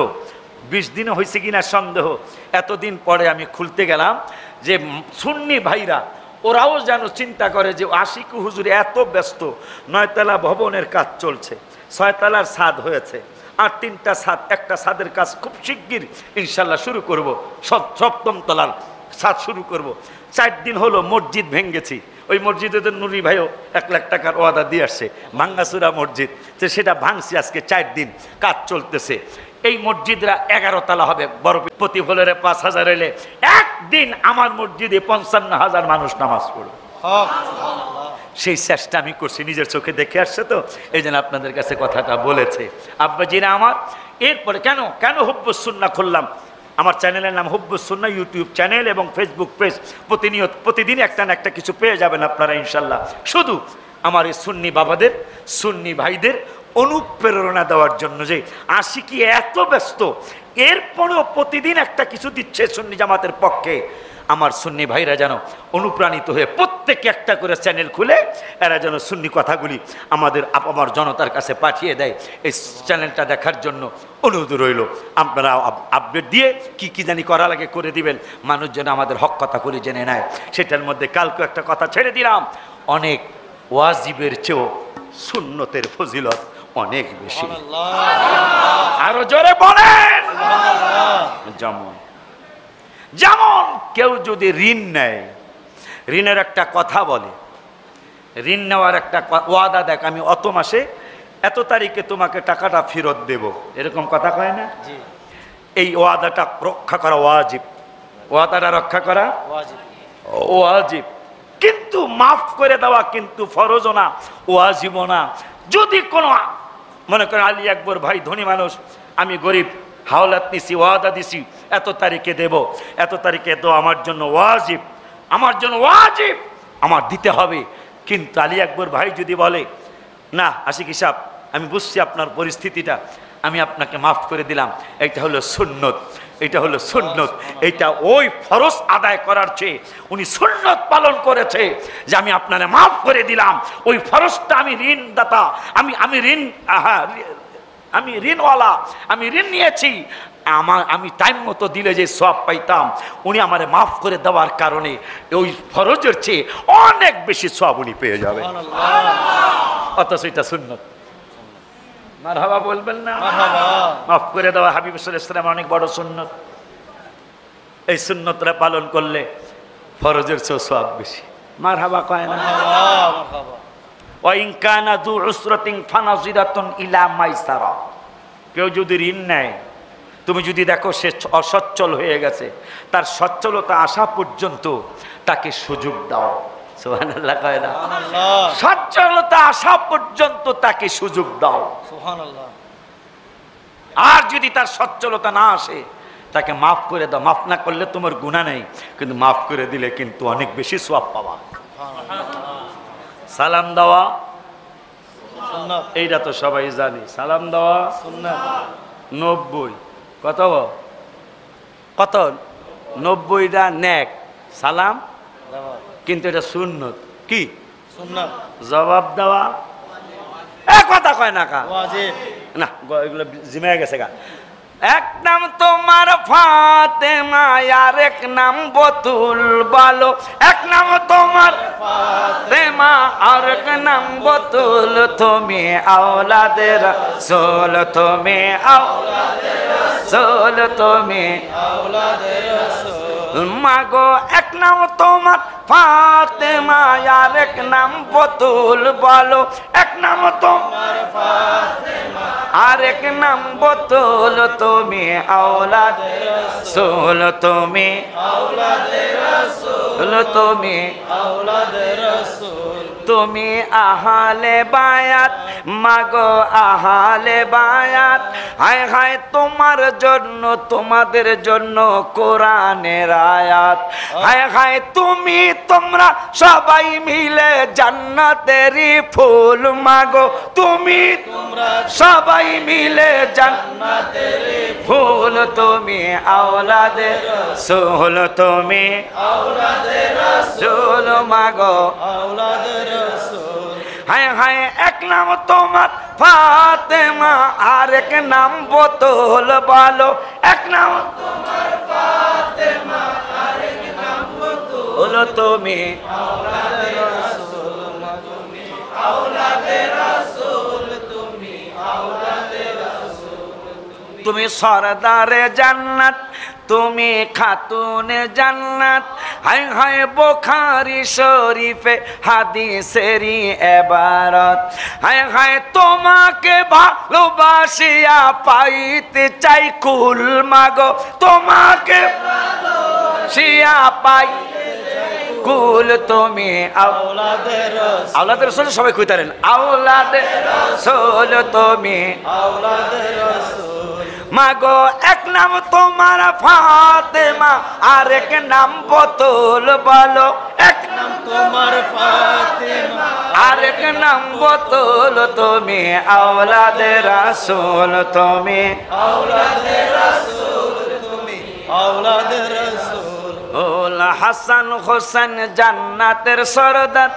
20 দিন হয়েছে কিনা সন্দেহ, এতদিন পরে আমি খুলতে গেলাম যে সুন্নি ভাইরা ওরাও যেন চিন্তা করে যে আশিকু হুজুর এত ব্যস্ত, 9তলা ভবনের কাজ চলছে, 6 তলার ছাদ হয়েছে, আর 3টা ছাদ, একটা ছাদের কাজ খুব শিগগির ইনশাল্লাহ শুরু করব, 7ম তলার ছাদ শুরু করব। 4 দিন হলো মসজিদ ভেঙেছি, ওই মসজিদে তো নুরি ভাইও 1 লাখ টাকার ওয়াদা দিয়ে আসছে, ভাঙ্গাচুরা মসজিদ, তো সেটা ভাঙছি। আজকে 4 দিন কাজ চলতেছে। এই মসজিদরা 11 তলা হবে, বড় প্রতি ফ্লোরে 5,000 এলে একদিন আমার মসজিদে 55,000 মানুষ নামাজ পড়বে। সেই চেষ্টা আমি করছি, নিজের চোখে দেখে আসছে তো, এই জন্য আপনাদের কাছে কথাটা বলেছে আব্বাজিরা আমার। এরপরে কেন হুব্বুস সুন্নাহ খুললাম, আমার চ্যানেলের নাম হুব্বুস সুন্নাহ, ইউটিউব চ্যানেল এবং ফেসবুক পেজ। প্রতিদিন একটা না একটা কিছু পেয়ে যাবেন আপনারা ইনশাল্লাহ। শুধু আমার এই সুন্নি বাবাদের, সুন্নি ভাইদের অনুপ্রেরণা দেওয়ার জন্য যে আশিকি এত ব্যস্ত, এরপরেও প্রতিদিন একটা কিছু দিচ্ছে সুন্নি জামাতের পক্ষে। আমার সুন্নি ভাইরা যেন অনুপ্রাণিত হয়ে প্রত্যেকে একটা করে চ্যানেল খুলে এরা যেন সুন্নি কথাগুলি আমার জনতার কাছে পাঠিয়ে দেয়। এই চ্যানেলটা দেখার জন্য অনুরোধ রইল, আপনারা আপডেট দিয়ে কি জানি করা লাগে করে দিবেন, মানুষ যেন আমাদের হক কথা করে জেনে নেয়। সেটার মধ্যে কালকে একটা কথা ছেড়ে দিলাম, অনেক ওয়াজিবের চেয়েও সুন্নতের ফজিলত অনেক বেশি। আরো জোরে বলেন। যেমন কেউ যদি ঋণ নেয়, ঋণের একটা কথা বলে, ঋণ নেওয়ার একটা ওয়াদা দেখ, আমি অত মাসে এত তারিখে তোমাকে টাকাটা ফেরত দেব, এরকম কথা কয় না? এই ওয়াদাটা রক্ষা করা ওয়াজিব, ওয়াদাটা রক্ষা করা ওয়াজিব। কিন্তু মাফ করে দেওয়া কিন্তু ফরজও না, ওয়াজিবও না। যদি কোনো মনে করেন আলী আকবর ভাই ধনী মানুষ, আমি গরিব, হাওলাত নিছি, ওয়াদা দিছি এত তারিখে দেব, এত তারিখে তো আমার জন্য ওয়াজিব, আমার দিতে হবে। কিন্তু আলী আকবর ভাই যদি বলে না আশিকি সাহেব, আমি বুঝছি আপনার পরিস্থিতিটা, আমি আপনাকে মাফ করে দিলাম, এটা হলো সুন্নত, এটা ওই ফরজ আদায় করার চেয়ে উনি সুন্নত পালন করেছে যে আমি আপনারে মাফ করে দিলাম। ওই ফরজটা আমি ঋণদাতা, আমি ঋণওয়ালা, আমি ঋণ নিয়েছি, আমি টাইম মতো দিলে যে সওয়াব পাইতাম, উনি আমারে মাফ করে দেওয়ার কারণে ওই ফরজের চেয়ে অনেক বেশি সওয়াব উনি পেয়ে যাবেন। অথচ এটা সুন্নত। মারহাবা বলবেন না? মাফ করে দেওয়া হাবিব সাল্লাল্লাহু আলাইহি ওয়াসাল্লাম অনেক বড় সুন্নত। এই সুন্নতরা পালন করলে ফরজের চেয়ে সওয়াব বেশি। মারহাবা কয় না? ওয়া ইন কানা যু উসরাতিন ফানাজিরাতুন ইলা মাইসারা। কেউ যদি ঋণ নেয়, তুমি যদি দেখো সে অসচ্ছল হয়ে গেছে, তার সচ্ছলতা আসা পর্যন্ত তাকে সুযোগ দাও। সুবহানাল্লাহ কয় না? সচ্ছলতা আসা পর্যন্ত তাকে সুযোগ দাও। সুবহানাল্লাহ। আর যদি তার সচ্ছলতা না আসে, তাকে মাফ করে দাও। মাফ না করলে তোমার গুনাহ নেই, কিন্তু মাফ করে দিলে কিন্তু অনেক বেশি সওয়াব পাবা। সালাম দেওয়া সুন্নাত, এইটা তো সবাই জানি। সালাম দেওয়া সুন্নাত। 90 কত 90টা নেক সালাম, কিন্তু এটা সুন্নত। কি সুন্নাত? জবাব দেওয়া কথা কয় না কা না, এগুলো জিমে গেছে গা। এক নাম তোমার ফাতেমা, আর এক নাম বতুল, বলো এক নাম তোমার ফাতেমা, আর এক নাম বতুল, তুমি আওলাদের রাসূল, তুমি আওলাদের রাসূল, তুমি আওলাদের রাসূল। মাগো এক নাম তোমার ফাতেমা, আর এক নাম বতুল, বলো এক নাম তোমার ফাতেমা, আর এক নাম বতুল, তুমি আওলাদের রাসূল, তুমি আওলাদের রাসূল, তুমি আওলাদের রাসূল। তুমি আহলে বায়াত, মাগো আহলে বায়াত, হায় হায় তোমার জন্য, তোমাদের জন্য কোরআনের আয়াত, হায় হায় তুমি তোমরা সবাই মিলে জান্নাতেরই ফুল, মাগো তুমি তোমরা সবাই মিলে জান্নাতেরই ফুল, তুমি আওলাদের রাসূল, তুমি আওলাদের রাসূল, মাগো আওলাদের রাসূল। হায় হায় এক নাম তোমার ফাতেমা, আর এক নাম বতুল, বলো এক নাম তোমার ফাতেমা, আর এক নাম বতুল, তুমি আওলাদের রাসূল, তুমি আওলাদের রাসূল, তুমি আওলাদের রাসূল। তুমি সরদারে জান্নাত, তুমি খাতুনে জান্নাত, হায় হায় বুখারী শরীফে হাদিসেরই ইবারত, হায় হায় তোমাকে ভালোবাসিয়া পাইতে চাই কুল, মাগো তোমাকে ভালোবাসিয়া পাইতে চাই কুল, তুমি আওলাদের রাসূল, আওলাদের রাসূল সবাই কইতারেন, আওলাদের রাসূল, তুমি আওলাদের রাসূল। মাগো এক নাম তোমার ফাতেমা, আর এক নাম বতুল, বলো এক নাম তোমার ফাতেমা, আর এক নাম বতুল, তুমি আওলাদের রাসূল, তুমি আওলাদের রাসূল, তুমি আওলাদের রাসূল। ওল হাসান হোসেন জান্নাতের সরদার,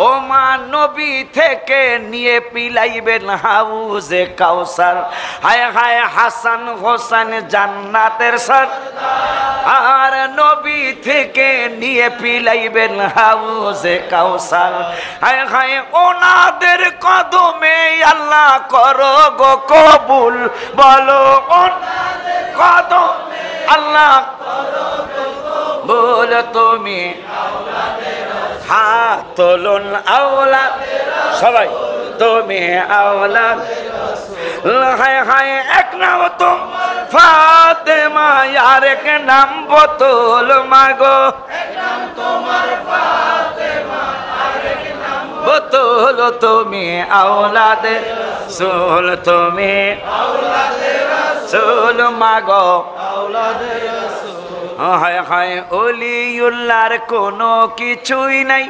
ও মা নবী থেকে নিয়ে পিলাইবেন হাউজে কাউসার, হায় হায় হাসান হোসেন জান্নাতের সরদার, আর নবী থেকে নিয়ে পিলাইবেন হাউজে কাউসার, হায় হায় ওনাদের কদমে আল্লাহ করো গো কবুল, বলো ওনাদের কদমে আল্লাহ করো গো কবুল, তুমি হাত তোলুন আওলাদের সবাই, তুমি আওলাদের রাসূল। হায় হায় এক নাম তোমার ফাতেমা, আর এক নাম বতুল, মাগো এক নাম তোমার ফাতেমা, আর এক নাম বতুল, তুমি আওলাদের রাসূল, তুমি আওলাদের রাসূল, মাগো আওলাদের রাসূল। হায় হায় ওলিউল্লাহর কোনো কিছুই নাই,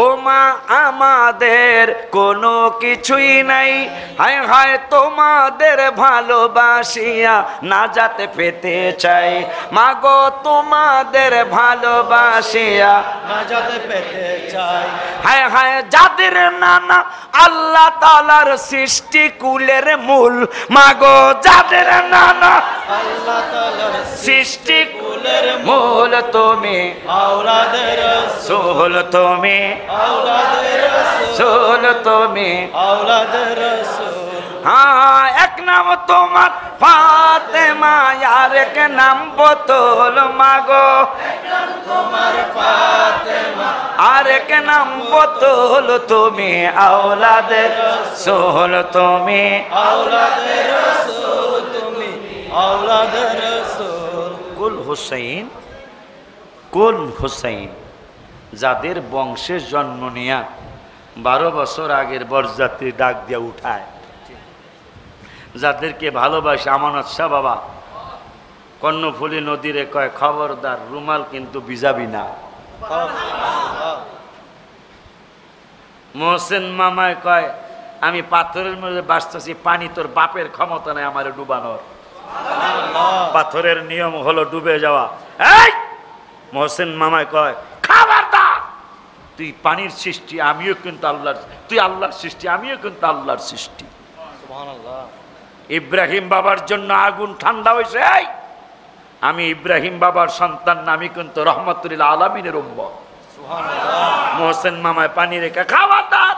ও মা আমাদের কোনো কিছুই নাই, হায় হায় তোমাদের ভালোবাসিয়া নাজাতে পেতে চাই, মাগো তোমাদের ভালোবাসিয়া নাজাতে পেতে চাই, হায় হায় যাদের নানা আল্লাহ তাআলার সৃষ্টি কুলের মূল, মাগো যাদের নানা আল্লাহ তাআলার সৃষ্টি কুলের মূল, তুমি আওলাদের রাসূল, তুমি আওলাদের রাসূল, তুমি আওলাদের রাসূল। হ্যাঁ এক নাম তোমার ফাতেমা, আর এক নাম বতুল, মাগো এক নাম তোমার ফাতেমা, আর এক নাম বতুল, তুমি আওলাদের রাসূল, তুমি আওলাদের রাসূল, তুমি আওলাদের রাসূল। কুল হুসাইন, কুল হুসাইন যাদের বংশে জন্ম নিয়া 12 বছর আগের বরযাত্রী ডাক দিয়া উঠায়, যাদেরকে ভালোবাসে আমানত শাহ বাবা কর্ণফুলী নদীরে কয় খবরদার রুমাল কিন্তু ভিজাবি না, মোহসেন মামায় কয় আমি পাথরের মধ্যে বাঁচতেছি, পানি তোর বাপের ক্ষমতা নাই আমার ডুবানোর, পাথরের নিয়ম হলো ডুবে যাওয়া। এই মোহসেন মামায় কয় খবরদার তুই পানির সৃষ্টি, আমিও কিন্তু আল্লাহর, তুই আল্লাহর সৃষ্টি, আমিও কিন্তু আল্লাহর সৃষ্টি। সুবহানাল্লাহ। ইব্রাহিম বাবার জন্য আগুন ঠান্ডা হয়েছে, এই আমি ইব্রাহিম বাবার সন্তান না, আমি কিন্তু রহমতুল্লাহ আলামিনের উম্মত। সুবহানাল্লাহ। মোহসেন মামায় পানি রেখে খাওয়াতার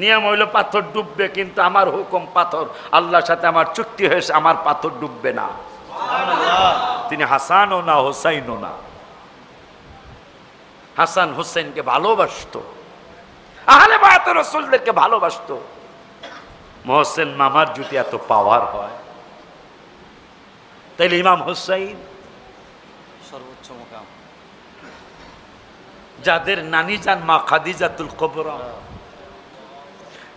নিয়ম হইল পাথর ডুববে, কিন্তু আমার হুকুম পাথর, আল্লাহর সাথে আমার চুক্তি হয়েছে, আমার পাথর ডুববে না। সুবহানাল্লাহ। তিনি হাসানও না হোসাইনও না, হাসান হোসেনকে ভালোবাসতো, আহলে বায়ত রাসূলদেরকে ভালোবাসতো। মোহসেন মামার যদি এত পাওয়ার হয়, তাইলে ইমাম হুসাইন সর্বোচ্চ মুকাম, যাদের নানি যান মা খাদিজাতুল কুবরা,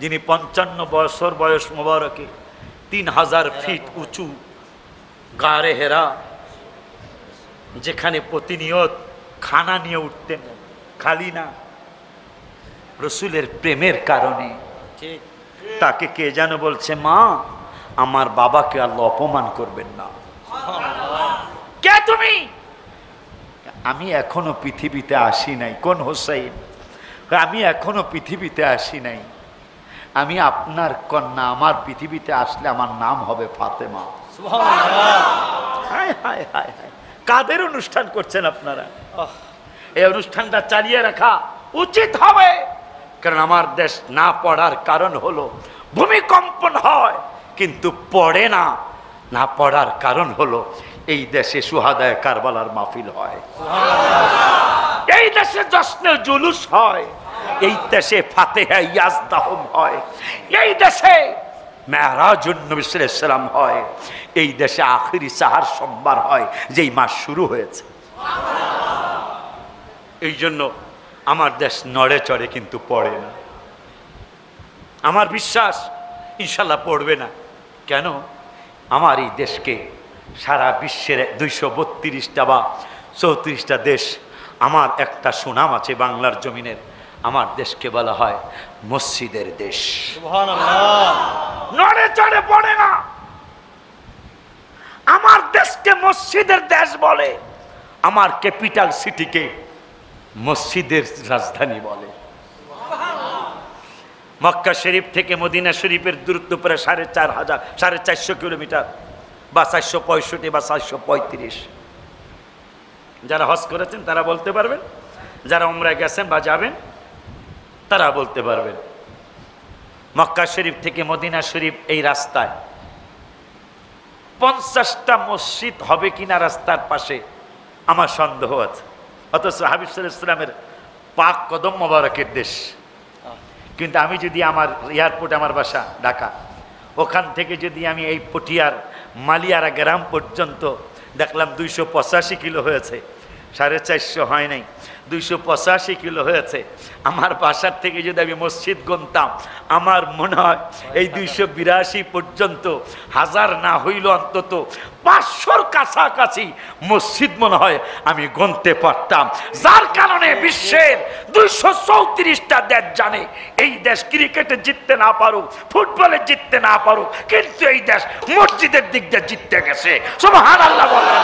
যিনি 55 বছর বয়স মোবারকে 3000 ফিট উঁচু গারে হেরা, যেখানে প্রতিনিয়ত খানা নিয়ে উঠতেন, খালি না, রসুলের প্রেমের কারণে ঠিক। তাকে কে যেন বলছে, মা আমার বাবাকে আল্লাহ অপমান করবেন না। কে তুমি? আমি এখনো পৃথিবীতে আসি নাই। কোন হোসাইন? আমি এখনো পৃথিবীতে আসি নাই, আমি আপনার কন্যা, আমার পৃথিবীতে আসলে আমার নাম হবে ফাতেমা। সুবহানাল্লাহ। হায় হায় হায় হায়, কাদের অনুষ্ঠান করছেন আপনারা? এই অনুষ্ঠানটা চালিয়ে রাখা উচিত হবে, কারণ আমার দেশ না পড়ার কারণ হলো ভূমিকম্পন হয় কিন্তু পড়ে না, না পড়ার কারণ হলো এই দেশে সুহাদায়ে কারবালার মাহফিল হয়, এই দেশে জশ্নে জুলুস হয়, এই দেশে ফাতিহা ইয়াজদাহুম হয়, এই দেশে মেরাজুন নবী সাল্লাল্লাহু আলাইহি ওয়াসাল্লাম হয়, এই দেশে আখিরি সাহার সোমবার হয়, যেই মাস শুরু হয়েছে। এই জন্য আমার দেশ নড়ে চড়ে কিন্তু পড়ে না। আমার বিশ্বাস ইনশাল্লাহ পড়বে না। কেন? আমার এই দেশকে সারা বিশ্বের 232টা বা 34টা দেশ, আমার একটা সুনাম আছে বাংলার জমিনের, আমার দেশকে বলা হয় মসজিদের দেশ। সুবহানাল্লাহ। নড়ে চড়ে পড়ে না। আমার দেশকে মসজিদের দেশ বলে, আমার ক্যাপিটাল সিটিকে মসজিদের রাজধানী বলে। মক্কা শরীফ থেকে মদিনা শরীফের দূরত্ব প্রায় 450 কিলোমিটার বা 465 বা 435। যারা হজ করেছেন তারা বলতে পারবেন, যারা উমরায় গেছেন বা যাবেন তারা বলতে পারবেন। মক্কা শরীফ থেকে মদিনা শরীফ এই রাস্তায় 50টা মসজিদ হবে কিনা রাস্তার পাশে আমার সন্দেহ আছে। অথচ হাবিব সাল্লাল্লাহু আলাইহি ওয়াসাল্লামের পাক কদম মোবারকের দেশ। কিন্তু আমি যদি আমার এয়ারপোর্ট, আমার বাসা ঢাকা, ওখান থেকে যদি আমি এই পটিয়ার মালিয়ারা গ্রাম পর্যন্ত দেখলাম 285 কিলো হয়েছে, 450 হয় নাই, 285 কিলো হয়েছে। আমার বাসার থেকে যদি আমি মসজিদ গুনতাম, আমার মনে হয় এই 282 পর্যন্ত হাজার না হইল অন্তত 500-র কাছাকাছি মসজিদ মনে হয় আমি গুনতে পারতাম। যার কারণে বিশ্বের 234টা দেশ জানে এই দেশ ক্রিকেটে জিততে না পারুক, ফুটবলে জিততে না পারুক, কিন্তু এই দেশ মসজিদের দিক দিয়ে জিততে গেছে। সুবহানাল্লাহ বলেন।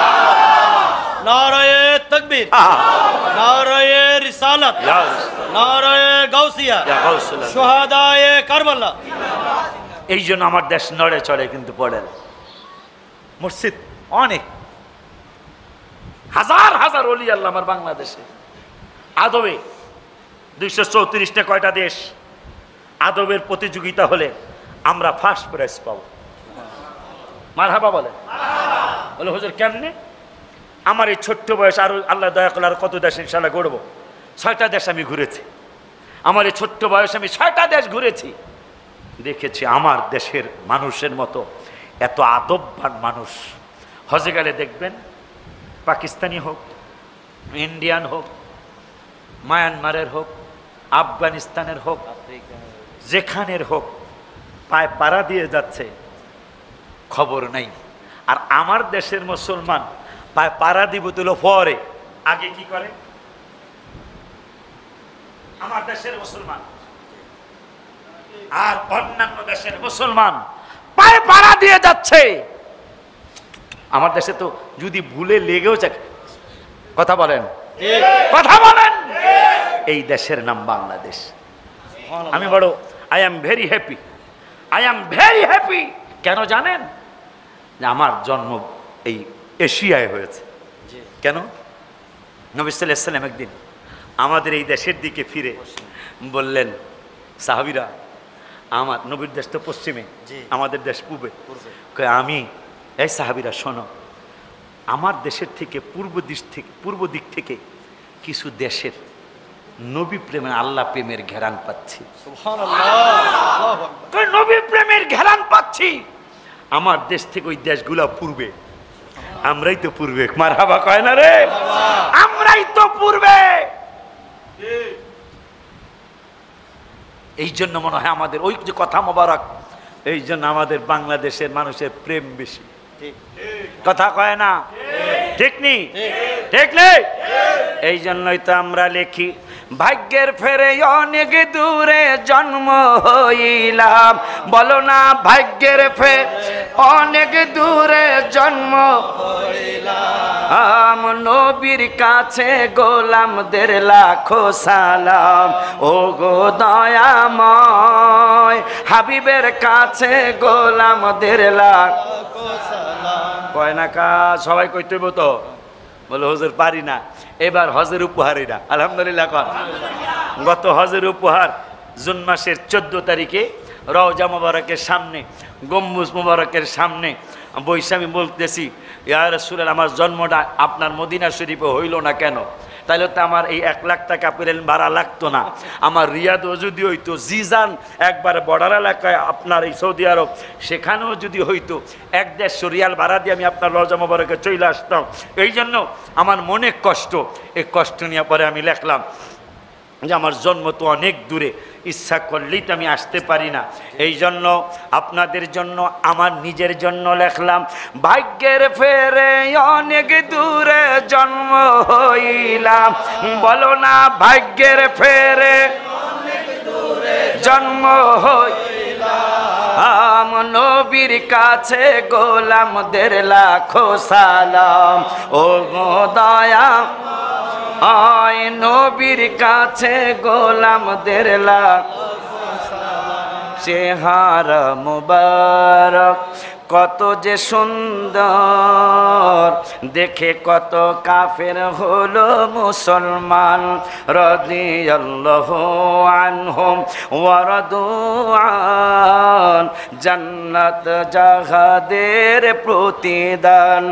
নারায়ে তাকবীর, নারায়ে রিসালাত, নারায়ে গাউসিয়া, শুহাদায়ে কারবালা। এই জন্য আমার দেশ নড়ে চড়ে কিন্তু পড়ে না। মসজিদ অনেক, হাজার হাজার ওলি আল্লাহ আমার বাংলাদেশে। আদবে 234টা কয়টা দেশ, আদবের প্রতিযোগিতা হলে আমরা ফার্স্ট প্রাইজ পাবো। মারহাবা বলে। বলে হুজুর কেমনে? আমার এই ছোট্ট বয়স, আরো আল্লাহ দয়া করলে আর কত দেশ ইনশাআল্লাহ ঘুরবো। 6টা দেশ আমি ঘুরেছি। আমার এই ছোট্ট বয়সে আমি 6টা দেশ ঘুরেছি, দেখেছি আমার দেশের মানুষের মতো এত আদববান মানুষ। হজে গেলে দেখবেন, পাকিস্তানি হোক, ইন্ডিয়ান হোক, মায়ানমারের হোক, আফগানিস্তানের হোক, যেখানের হোক, পায়ে পাড়া দিয়ে যাচ্ছে, খবর নাই। আর আমার দেশের মুসলমান পায়ে পাড়া দিব তুলো পরে, আগে কি করে? আমার দেশের মুসলমান আর অন্যান্য দেশের মুসলমান পায়ে পাড়া দিয়ে যাচ্ছে। আমার দেশে তো যদি ভুলে লেগেও যায়, কথা বলেন, কথা বলেন, এই দেশের নাম বাংলাদেশ। আমি বড় I am very happy, I am very happy. কেন জানেন? যে আমার জন্ম এই এশিয়ায় হয়েছে। কেন? নবী সাল্লাল্লাহু আলাইহি ওয়াসাল্লাম একদিন আমাদের এই দেশের দিকে ফিরে বললেন, সাহাবীরা, আমার নবীর দেশ তো পশ্চিমে, আমাদের দেশ পূবে। আমি, এই সাহাবীরা শোনো, আমার দেশের থেকে পূর্ব দিক থেকে কিছু দেশের নবী প্রেমের, আল্লাহ প্রেমের ঘেরান পাচ্ছি। নবী প্রেমের ঘেরান পাচ্ছি। আমার দেশ থেকে ওই দেশগুলা পূর্বে, আমরাই তো পূর্বে। মারহাবা কয় না রে? আমরাই তো পূর্বে। এই জন্য মনে হয় আমাদের ওই যে কথা মোবারক, এই জন্য আমাদের বাংলাদেশের মানুষের প্রেম বেশি। কথা কয় না? ঠিক নেই? ঠিক নেই? এই জন্যই তো আমরা লিখি, ভাগ্যের ফেরে অনেক দূরে জন্ম হইলাম। বলো না, ভাগ্যের ফেরে অনেক দূরে জন্ম হইলাম। নবীর কাছে গোলামদের লাখো সালাম। ও গো দয়াময়, হাবিবের কাছে গোলামদের লাখো সালাম। কয় না কা? সবাই কইতে তো বলে হুজুর পারি না। এবার হজের উপহার এটা আলহামদুলিল্লাহ কর। গত হজের উপহার জুন মাসের 14 তারিখে রওজা মুবারকের সামনে, গম্বুজ মুবারকের সামনে বৈশা আমি বলতেছি, ইয়া রাসূলুল্লাহ, আমার জন্মটা আপনার মদিনা শরীফে হইল না কেন? তাহলে তো আমার এই 1 লাখ টাকা প্লেন ভাড়া লাগতো না। আমার রিয়াদও যদি হইতো, জিজান একবার বর্ডার এলাকায় আপনার এই সৌদি আরব, সেখানেও যদি হইতো, 150 রিয়াল ভাড়া দিয়ে আমি আপনার রওজা মুবারকে চলে আসতাম। এই জন্য আমার মনে কষ্ট, এই কষ্ট নিয়ে পরে আমি লিখলাম যে আমার জন্ম তো অনেক দূরে, ইচ্ছা করলেই তো আমি আসতে পারি না। এই জন্য আপনাদের জন্য, আমার নিজের জন্য লিখলাম, ভাগ্যের ফেরে অনেক দূরে জন্ম হইলাম। বলো না, ভাগ্যের ফেরে অনেক দূরে জন্ম হইলাম। নবীর কাছে গোলামদের লাখো সালাম। ও গো দয়া, আয় নবীর কাছে গোলামদের লাখো সালাম। চেহারা মুবারক কত যে সুন্দর, দেখে কত কাফের হলো মুসলমান। রাদিয়াল্লাহু আনহুম ওয়া রাদু আন, জান্নাত জাহাদের প্রতিদান।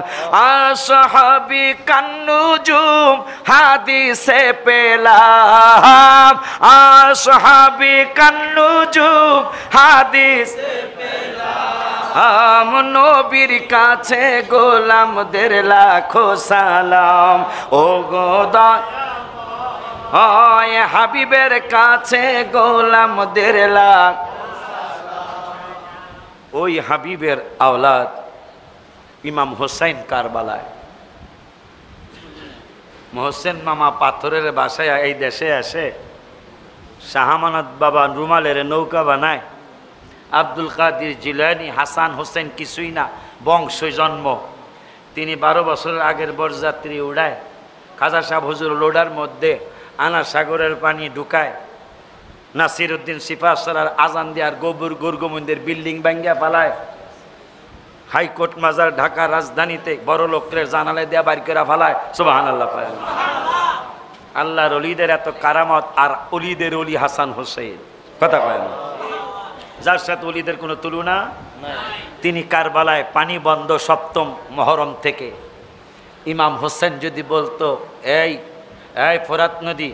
আসহাবি কান্নুজুম হাদিসে পেলাম, আসহাবি কান্নুজুম হাদিসে পেলাম। নবীর কাছে গোলামদের লাখো সালাম। ও গো দয়াময়, হাবিবের কাছে গোলামদের লাখো সালাম। ওই হাবিবের আওলাদ ইমাম হোসেন কারবালায়, মোহসেন মামা পাথরের বাসায় এই দেশে আসে, শাহমানত বাবা রুমালের নৌকা বানায়। আব্দুল কাদের জিলানী, হাসান হোসেন কিছুই না, বংশ জন্ম। তিনি 12 বছরের আগের বরযাত্রী উড়ায়। খাজা সাহেব হুজুর লোডার মধ্যে আনা সাগরের পানি ঢুকায়। নাসির উদ্দিন সিপাহসালার আজান দেওয়ার গোরগোমন্দির বিল্ডিং ভাঙ্গিয়া পালায়। হাইকোর্ট মাজার ঢাকা রাজধানীতে বড় লোকের জানালে দেয়া বাড়ি করে ফালায়। সুবহানাল্লাহ। আল্লাহর অলিদের এত কারামত, আর অলিদের অলি হাসান হোসেন। কথা কয় না? যার সাথে অলিদের কোনো তুলনা নাই। তিনি কারবালায় পানি বন্ধ 7ম মহরম থেকে। ইমাম হোসেন যদি বলতো, এই এই ফোরাত নদী,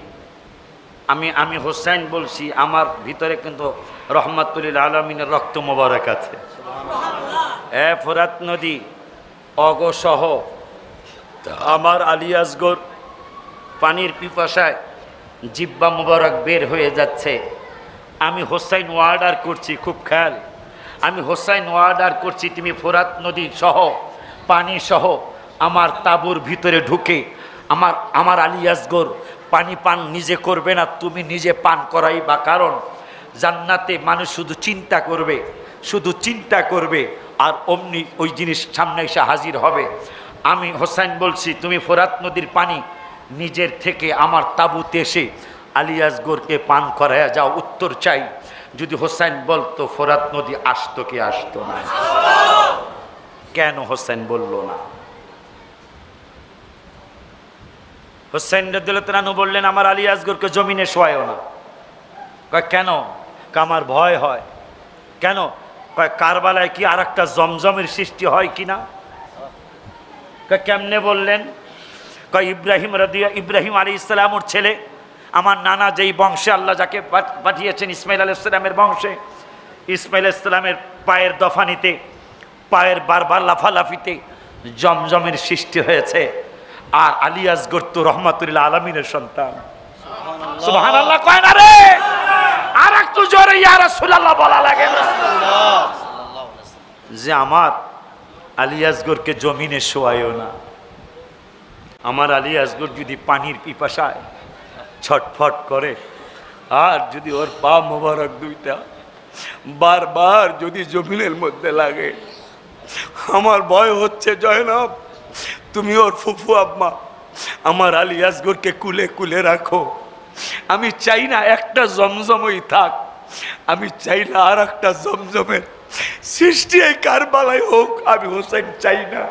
আমি হোসেন বলছি, আমার ভিতরে কিন্তু রহমাতুল আলামিনের রক্ত মোবারক আছে। ফোরাত নদী অগসহ আমার আলী আসগর পানির পিপাসায় জিব্বা মোবারক বের হয়ে যাচ্ছে। আমি হোসাইন ওয়ার্ডার করছি, খুব খেয়াল, আমি হোসাইন ওয়ার্ডার করছি, তুমি ফোরাত নদী সহ পানি সহ আমার তাঁবুর ভিতরে ঢুকে আমার আলী আসগর পানি পান নিজে করবে না, তুমি নিজে পান করাইবা। কারণ জান্নাতে মানুষ শুধু চিন্তা করবে, শুধু চিন্তা করবে, আর অমনি ওই জিনিস সামনে এসে হাজির হবে। আমি হোসাইন বলছি, তুমি ফোরাত নদীর পানি নিজের থেকে আমার তাঁবুতে এসে আলী আসগরকে পান করায়া যাও, উত্তর চাই। যদি হোসেন বলতো ফোরাত নদী আসতো কি আসতো না? কেন হোসেন বলল না? হোসেন রাদিয়াল্লাহু আনহু বললেন আমার আলী আসগরকে জমিনে শোয়ায়ও না। কয় কেন? আমার ভয় হয়। কেন? কয় কারবালায় কি আর একটা জমজমের সৃষ্টি হয় কিনা? কয় কেমনে বললেন? কয় ইব্রাহিম আলাইহিস সালামের ছেলে, আমার নানা যেই বংশে আল্লাহ যাকে পাঠিয়েছেন ইসমাইল আলাইহিস সালামের বংশে, ইসমাইল আলাইহিস সালামের পায়ের দফানিতে, পায়ের বারবার লাফালাফিতে জমজমের সৃষ্টি হয়েছে। আর আলী আসগর তো রহমাতুল আলামিনের সন্তান। সুবহানাল্লাহ কয় না রে? আর একটু জোরে ইয়া রাসূলুল্লাহ বলা লাগে যে আমার আলী আসগরকে জমিনে শোয়ায়ও না। আমার আলী আসগর যদি পানির পিপাসায় ছটফট করে, আর যদি ওর পা মোবারক দুইটা বারবার যদি জমিনের মধ্যে লাগে, আমার ভয় হচ্ছে জয়নব তুমি ওর ফুফু আম্মা আমার আলী আসগরকে কুলে কুলে রাখো। আমি চাই না একটা জমজমই থাক, আমি চাই না আর একটা জমজমের সৃষ্টি এই কারবালায় হোক। আমি হোসেন চাই না।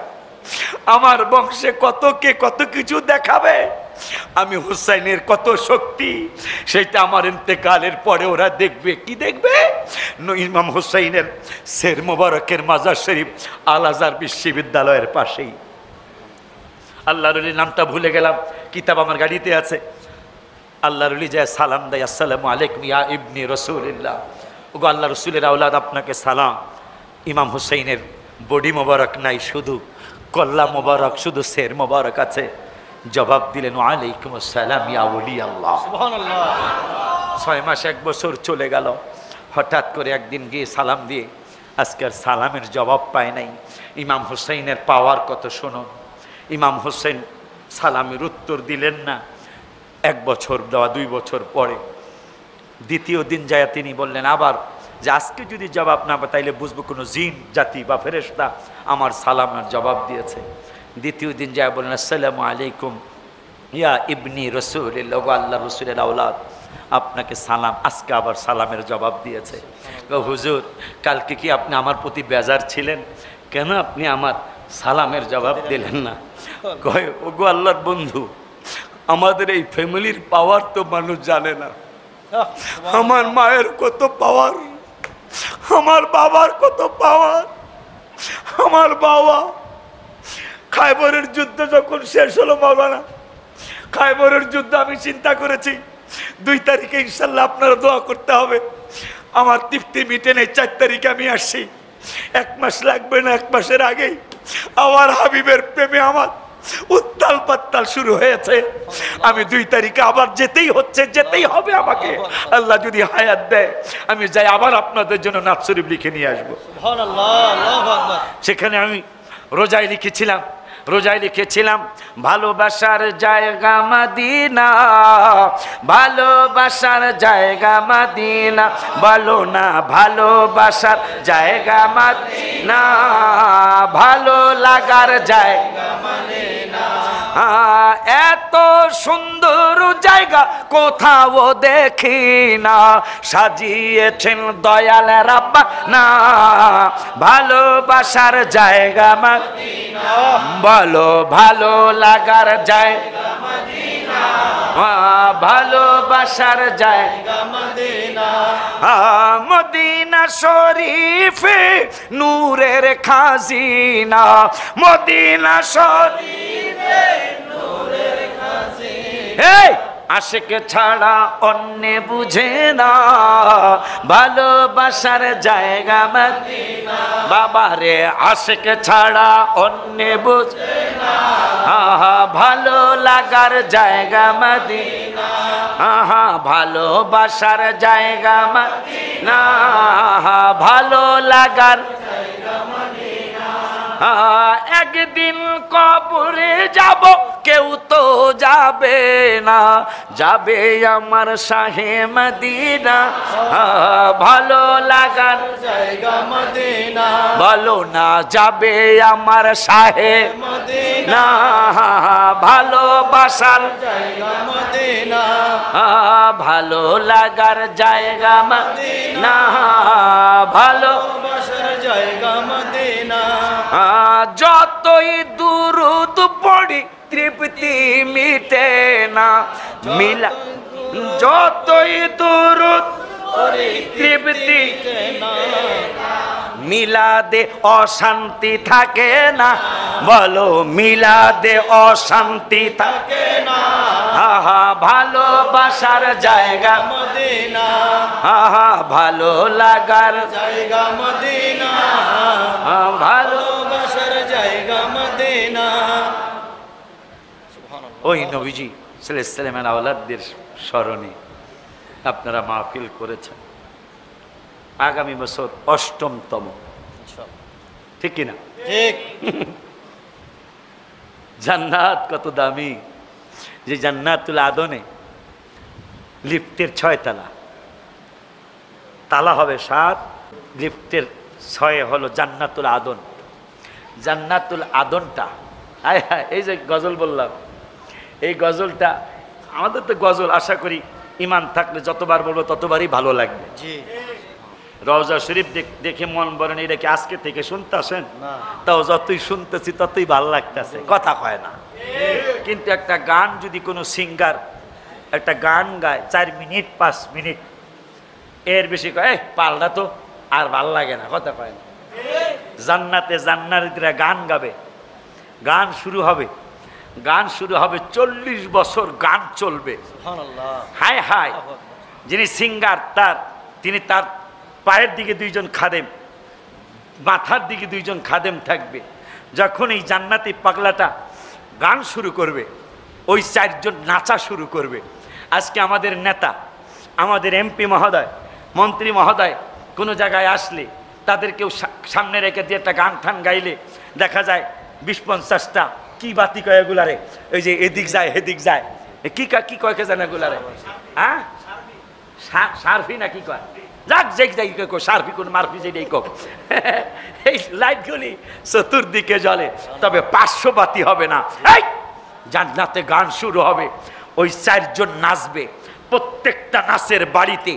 আমার বংশে কত কিছু দেখাবে, আমি হোসেনের কত শক্তি সেটা আমার ইন্তেকালের পরে ওরা দেখবে। কি দেখবে? ইমাম হোসেনের শের মোবারকের মাজার শরীফ আল আজহার বিশ্ববিদ্যালয়ের পাশেই। আল্লাহর ওলির নামটা ভুলে গেলাম, কিতাব আমার গাড়িতে আছে। আল্লাহর ওলি যায় সালাম দেয়, আসসালামু আলাইকুম ইয়া ইবনি রাসূলিল্লাহ। ওগো আল্লাহ রসুলের আওলাদ আপনাকে সালাম। ইমাম হুসাইনের বডি মোবারক নাই, শুধু কল্লা মোবারক, শুধু শের মোবারক আছে। জবাব দিলেন ওয়ালাইকুম আসসালাম ইয়া ওলি আল্লাহ। সুবহানাল্লাহ। 6 মাস 1 বছর চলে গেল। হঠাৎ করে একদিন গিয়ে সালাম দিয়ে আজকে আর সালামের জবাব পায় নাই। ইমাম হুসাইনের পাওয়ার কত শুনুন। ইমাম হোসেন সালামের উত্তর দিলেন না। 1 বছর দেওয়া 2 বছর পরে দ্বিতীয় দিন যায় তিনি বললেন আবার যে আজকে যদি জবাব না পাই তাইলে বুঝবো কোনো জিন জাতি বা ফেরেশতা আমার সালামের জবাব দিয়েছে। দ্বিতীয় দিন যায় বললেন আসসালামু আলাইকুম ইয়া ইবনি রাসূলিল্লাহ, আল্লাহ রসুলের আওলাদ আপনাকে সালাম। আজকে আবার সালামের জবাব দিয়েছে। হুজুর কালকে কি আপনি আমার প্রতি বেজার ছিলেন? কেন আপনি আমার সালামের জবাব দিলেন না? কয় ওগো আল্লাহর বন্ধু, আমাদের এই ফ্যামিলির পাওয়ার তো মানুষ জানে না। আমার মায়ের কত পাওয়ার, আমার বাবার কত পাওয়ার। আমার বাবা খায়বরের যুদ্ধ যখন শেষ হলো, মাওলানা খায়বরের যুদ্ধ আমি চিন্তা করেছি 2 তারিখে ইনশাল্লাহ আপনারা দোয়া করতে হবে। আমার তৃপ্তি মিটে নেই। 4 তারিখে আমি আসছি। 1 মাস লাগবে না, 1 মাসের আগেই আমার হাবিবের প্রেমে আমার উত্তাল পাত্তাল শুরু হয়েছে। আমি 2 তারিখে আবার যেতেই হচ্ছে, যেতেই হবে আমাকে। আল্লাহ যদি হায়াত দেয় আমি যাই আবার আপনাদের জন্য নাত শরীফ লিখে নিয়ে আসবো। সুবহানাল্লাহ, আল্লাহু আকবার। সেখানে আমি রোজায় লিখেছিলাম ভালোবাসার জায়গা মদিনা, ভালোবাসার জায়গা মদিনা, বলো না ভালোবাসার জায়গা মদিনা, ভালো লাগার জায়গা মদিনা। এত সুন্দর জায়গা কোথাও দেখি না, সাজিয়েছেন দয়াল রাব্বানা, ভালোবাসার জায়গা মদিনা, বলো ভালো লাগার জায়গা মদিনা, ভালোবাসার জায়গা মদিনা। মদিনা শরীফে নূরের খাজিনা, মদিনা শরীফে নূরের খাজিনা। আশিক ছাড়া অন্য বুঝে না, ভালোবাসার জায়গা মদিনা, বাবারে আশিক ছাড়া অন্য বুঝে না, ভালো লাগার জায়গা মদিনা, ভালোবাসার জায়গা মদিনা, ভালো লাগার জায়গা মদিনা। একদিন কবরে যাব, কেউ তো যাবে না, যাবে আমার শাহে মদিনা, ভালো লাগার জায়গা মদিনা, বলো না যাবে আমার শাহে মদিনা, ভালোবাসার জায়গা মদিনা, ভালো লাগার জায়গা মদিনা, ভালো ভালোবাসার জায়গা মদিনা। যতই দুরুদ পড়ি তৃপ্তি মিটে না, মিলা যতই দুরুদ পড়ি তৃপ্তি না, মিলাদে অশান্তি থাকে না, বলো মিলাদে অশান্তি থাকে না, ভালোবাসার জায়গা মদিনা, ভালো লাগার জায়গা মদিনা, ভালো ভালোবাসার জায়গা মদিনা। ওই নবীজি সাল্লাল্লাহু আলাইহি ওয়াসাল্লামের আওলাদদের স্মরণে আপনারা মাহফিল করেছেন। আগামী বছর ৮ম, ঠিক কিনা? ঠিক। জান্নাত কত দামি, যে জান্নাতুল আদনে লিফটের 6 তালা, তালা হবে 7, লিফটের 6 হলো জান্নাতুল আদন। জান্নাতুল আদনটা, হায় হায়, এই যে গজল বললাম, এই গজলটা আমাদের তো গজল আশা করি ইমান থাকলে যতবার বলবো ততবারই ভালো লাগবে। জি রওজা শরীফ দেখে মন বলেন এটা কি আজকে থেকে শুনতেছেন? না, তাও যতই শুনতেছি ততই ভালো লাগতেছে, কথা কয় না। কিন্তু একটা গান যদি কোনো সিঙ্গার একটা গান গায় 4 মিনিট 5 মিনিট, এর বেশি কয় পাল্লা তো আর ভাল লাগে না, কথা কয় না। জান্নাতে জান্নাতীরা গান গাবে, গান শুরু হবে, গান শুরু হবে 40 বছর গান চলবে। সুবহানাল্লাহ। হায় হায়, যিনি সিঙ্গার তিনি তার পায়ের দিকে 2 জন খাদেম, মাথার দিকে 2 জন খাদেম থাকবে। যখন এই জান্নাতি পাগলাটা গান শুরু করবে, ওই 4 জন নাচা শুরু করবে। আজকে আমাদের নেতা, আমাদের এমপি মহোদয়, মন্ত্রী মহোদয় কোনো জায়গায় আসলে তাদেরকেও সামনে রেখে দিয়ে একটা গান ঠান গাইলে দেখা যায় 20-50টা কি বাতি কয় এগুলারে, ওই যে এদিক যায় হেদিক যায়, কি কয় কে জানে এগুলারে, হ্যাঁ সার্ফি না কি কয়, যাক যাই সার্ফি কোন মারফি যেটাই কোক। এই লাইটগুলি চতুর্দিকে জ্বলে, তবে 500 বাতি হবে না। এই জান্নাতে গান শুরু হবে, ওই 4 জন নাচবে। প্রত্যেকটা নাচের বাড়িতে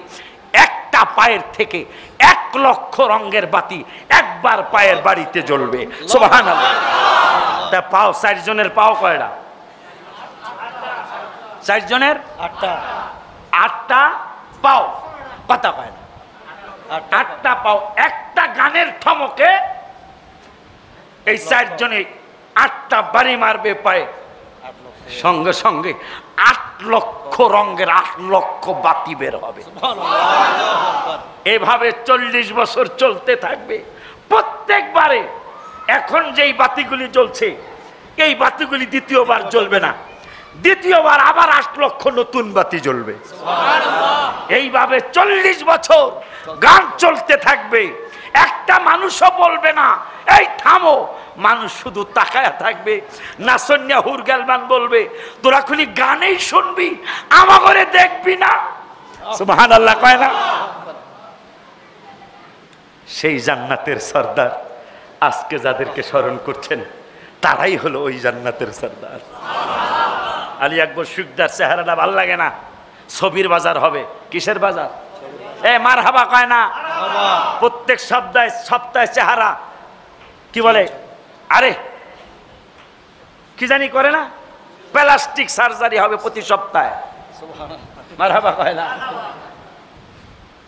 একটা পায়ের থেকে 1 লক্ষ রঙের বাতি একবার পায়ের বাড়িতে জ্বলবে। সুবহানাল্লাহ। তা পাও 4 জনের পাও কয়টা? 4 জনের 8টা পাও, কথা কয় না, 8টা পাও। একটা গানের থমকে এই 4 জনে 8টা বাড়ি মারবে পায়ে, সঙ্গে সঙ্গে 8 লক্ষ রঙের 8 লক্ষ বাতি বের হবে। এভাবে 40 বছর চলতে থাকবে। প্রত্যেকবারে এখন যেই বাতিগুলি জ্বলছে, এই বাতিগুলি দ্বিতীয়বার জ্বলবে না, দ্বিতীয়বার আবার 8 লক্ষ নতুন বাতি জ্বলবে। এইভাবে 40 বছর গান চলতে থাকবে। একটা মানুষও বলবে না এই থামো, মানুষ শুধু তাকায়া থাকবে। নাসন্যা হুরগালমান বলবে তোরা খালি গানেই শুনবি, আমাগরে দেখবি না। সুবহানাল্লাহ কয় না? সেই জান্নাতের সর্দার আজকে যাদেরকে স্মরণ করছেন তারাই হলো ওই জান্নাতের সর্দার। আলী আকবর শিকদার চেহারাটা ভাল লাগে না, ছবির বাজার হবে। কিসের বাজার? মারহাবা কয় না? প্রত্যেক সপ্তাহে চেহারা কি বলে, আরে কি জানি করে না, প্লাস্টিক সার্জারি হবে প্রতি সপ্তাহে। মারহাবা কয় না?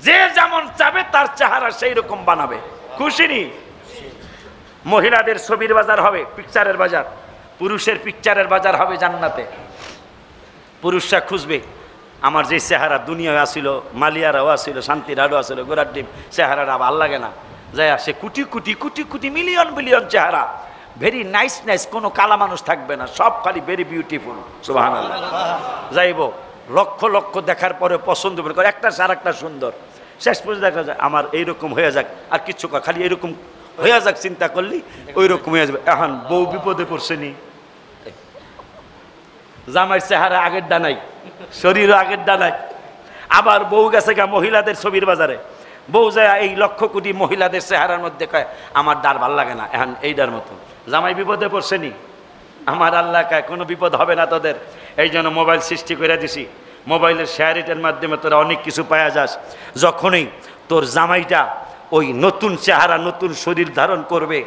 যে যেমন চাবে তার চেহারা সেই রকম বানাবে। খুশি নি? মহিলাদের ছবির বাজার হবে, পিকচারের বাজার। পুরুষের পিকচারের বাজার হবে জান্নাতে। পুরুষরা খুঁজবে আমার যে চেহারা দুনিয়ায় আসিল, মালিয়ারাও আসিল, শান্তিরাও আসিল, গোড়ার ডিম চেহারাটা ভাল লাগে না, যাই আসে কোটি কোটি কোটি কোটি মিলিয়ন মিলিয়ন চেহারা, ভেরি নাইস নাইস, কোনো কালা মানুষ থাকবে না, সব খালি ভেরি বিউটিফুল। সুবহানাল্লাহ। যাইব লক্ষ লক্ষ দেখার পরে পছন্দ করে একটা আর একটা সুন্দর, শেষ পর্যন্ত দেখা যায় আমার এইরকম হয়ে যাক আর কিচ্ছু খালি এরকম হইয়া যাক, চিন্তা করলি ওই রকম হয়ে যাবে। এখন বউ বিপদে পড়ছে নি, জামাই চেহারা আগের ডানাই, শরীরও আগের ডানাই, আবার বউ গেছে গা মহিলাদের ছবির বাজারে, বউ যায় এই লক্ষ কোটি মহিলাদের চেহারার মধ্যে কয় আমার ডার ভাল লাগে না, এখন এইটার মতো জামাই বিপদে পড়ছে নি। আমার আল্লাহ কয় কোনো বিপদ হবে না তোদের, এই জন্য মোবাইল সৃষ্টি করে দিছি, মোবাইলের শেয়ারিটের মাধ্যমে তোরা অনেক কিছু পাওয়া যাস। যখনই তোর জামাইটা ওই নতুন চেহারা নতুন শরীর ধারণ করবে,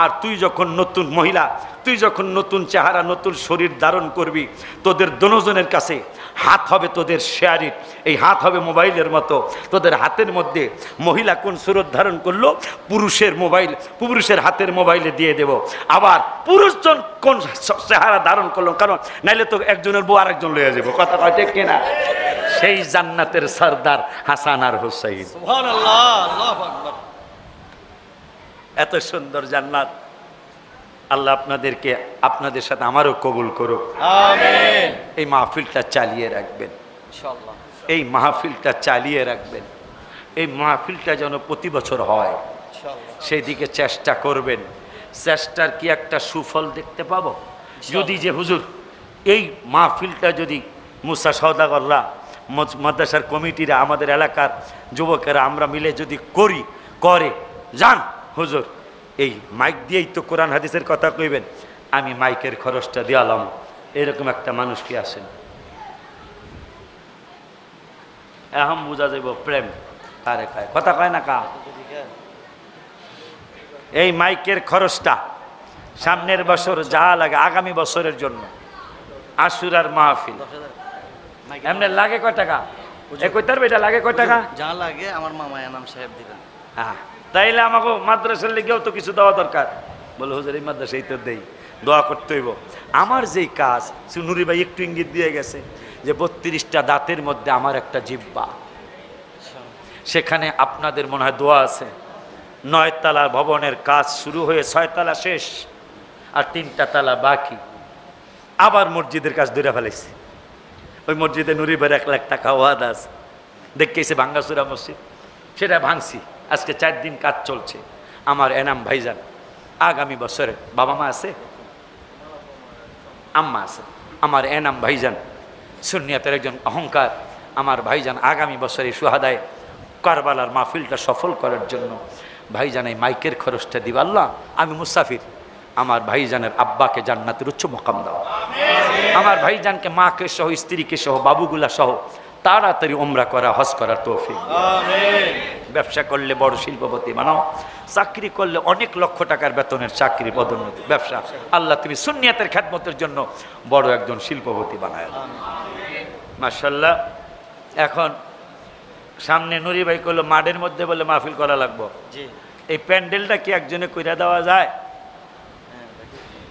আর তুই যখন নতুন মহিলা, তুই যখন নতুন চেহারা নতুন শরীর ধারণ করবি, তোদের দুজনের কাছে হাত হবে তোদের শেয়ারিট, এই হাত হবে মোবাইলের মতো। তোদের হাতের মধ্যে মহিলা কোন সুরত ধারণ করলো, পুরুষের মোবাইল, পুরুষের হাতের মোবাইলে দিয়ে দেব। আবার পুরুষজন কোন চেহারা ধারণ করলো, কারণ নাইলে তো একজনের বউ আরেকজন লইয়া যাবো, কথা কয় ঠিক কিনা? সেই জান্নাতের সরদার হাসান আর হুসাইন। সুবহানাল্লাহ, আল্লাহু আকবার। এত সুন্দর জান্নাত আল্লাহ আপনাদেরকে, আপনাদের সাথে আমারও কবুল করুক, আমিন। এই মাহফিলটা চালিয়ে রাখবেন, ইনশাআল্লাহ এই মাহফিলটা চালিয়ে রাখবেন, এই মাহফিলটা যেন প্রতি বছর হয়, ইনশাআল্লাহ। সেই দিকে চেষ্টা করবেন। চেষ্টার কি একটা সুফল দেখতে পাবো যদি, যে হুজুর এই মাহফিলটা যদি মুসা সওদাগররা, মাদ্রাসার কমিটিরা, আমাদের এলাকার যুবকেরা আমরা মিলে যদি করে যান হুজুর এই মাইক দিয়েই তো কোরআন হাদিসের কথা কইবেন, আমি মাইকের খরচটা দিয়ালাম, এরকম একটা মানুষ কি আসেন? এখন বোঝা যাইব প্রেম কারে খায়, কথা কয় না কা? এই মাইকের খরচটা সামনের বছর যা লাগে, আগামী বছরের জন্য আশুরার মাহফিল এমনি লাগে কয় টাকা? কইতার বেটা লাগে কয় টাকা? যা লাগে আমার মামা এনাম সাহেব দিবেন। হ্যাঁ, তাইলে আমাকে মাদ্রাসার লেগেও তো কিছু দেওয়া দরকার। বলে হুজুর এই মাদ্রাসাই তো দেই, দোয়া করতে হইব। আমার যেই কাজ, নুরি ভাই একটু ইঙ্গিত দিয়ে গেছে যে 32টা দাঁতের মধ্যে আমার একটা জিহ্বা, সেখানে আপনাদের মনে হয় দোয়া আছে। 9 তলা ভবনের কাজ শুরু হয়ে 6 তলা শেষ, আর 3টা তালা বাকি। আবার মসজিদের কাজ ধরে ফেলাইছে, ওই মসজিদে নুরি ভাইয়ের 1 লাখ টাকা ওয়াদা আছে, দেখেছে ভাঙ্গাচুরা মসজিদ, সেটা ভাঙছি। আজকে 4 দিন কাজ চলছে। আমার এনাম ভাইজান আগামী বছরে, বাবা মা আছে, আম্মা আছে, আমার এনাম ভাইজান সুন্নিয়াতের একজন অহংকার, আমার ভাইজান আগামী বছরে সুহাদায় কারবালার মাহফিলটা সফল করার জন্য ভাইজান এই মাইকের খরচটা দিবা। আল্লাহ আমি মুসাফির, আমার ভাইজানের আব্বাকে জান্নাতের উচ্চ মকাম দাও, আমার ভাইজানকে মাকে সহ স্ত্রীকে সহ বাবুগুলা সহ তাড়াতাড়ি উমরা করা হজ করার তৌফিক। আমিন। ব্যবসা করলে বড় শিল্পপতি বানাও, চাকরি করলে অনেক লক্ষ টাকার বেতনের চাকরি পদোন্নতি, ব্যবসা আল্লাহ তুমি সুন্নিয়াতের খেদমতের জন্য বড় একজন শিল্পপতি বানায়। মাশাআল্লাহ। এখন সামনে নুরি ভাই কইলো মাঠের মধ্যে বলে মাহফিল করা লাগবো, জি এই প্যান্ডেলটা কি একজনে কইরা দেওয়া যায়?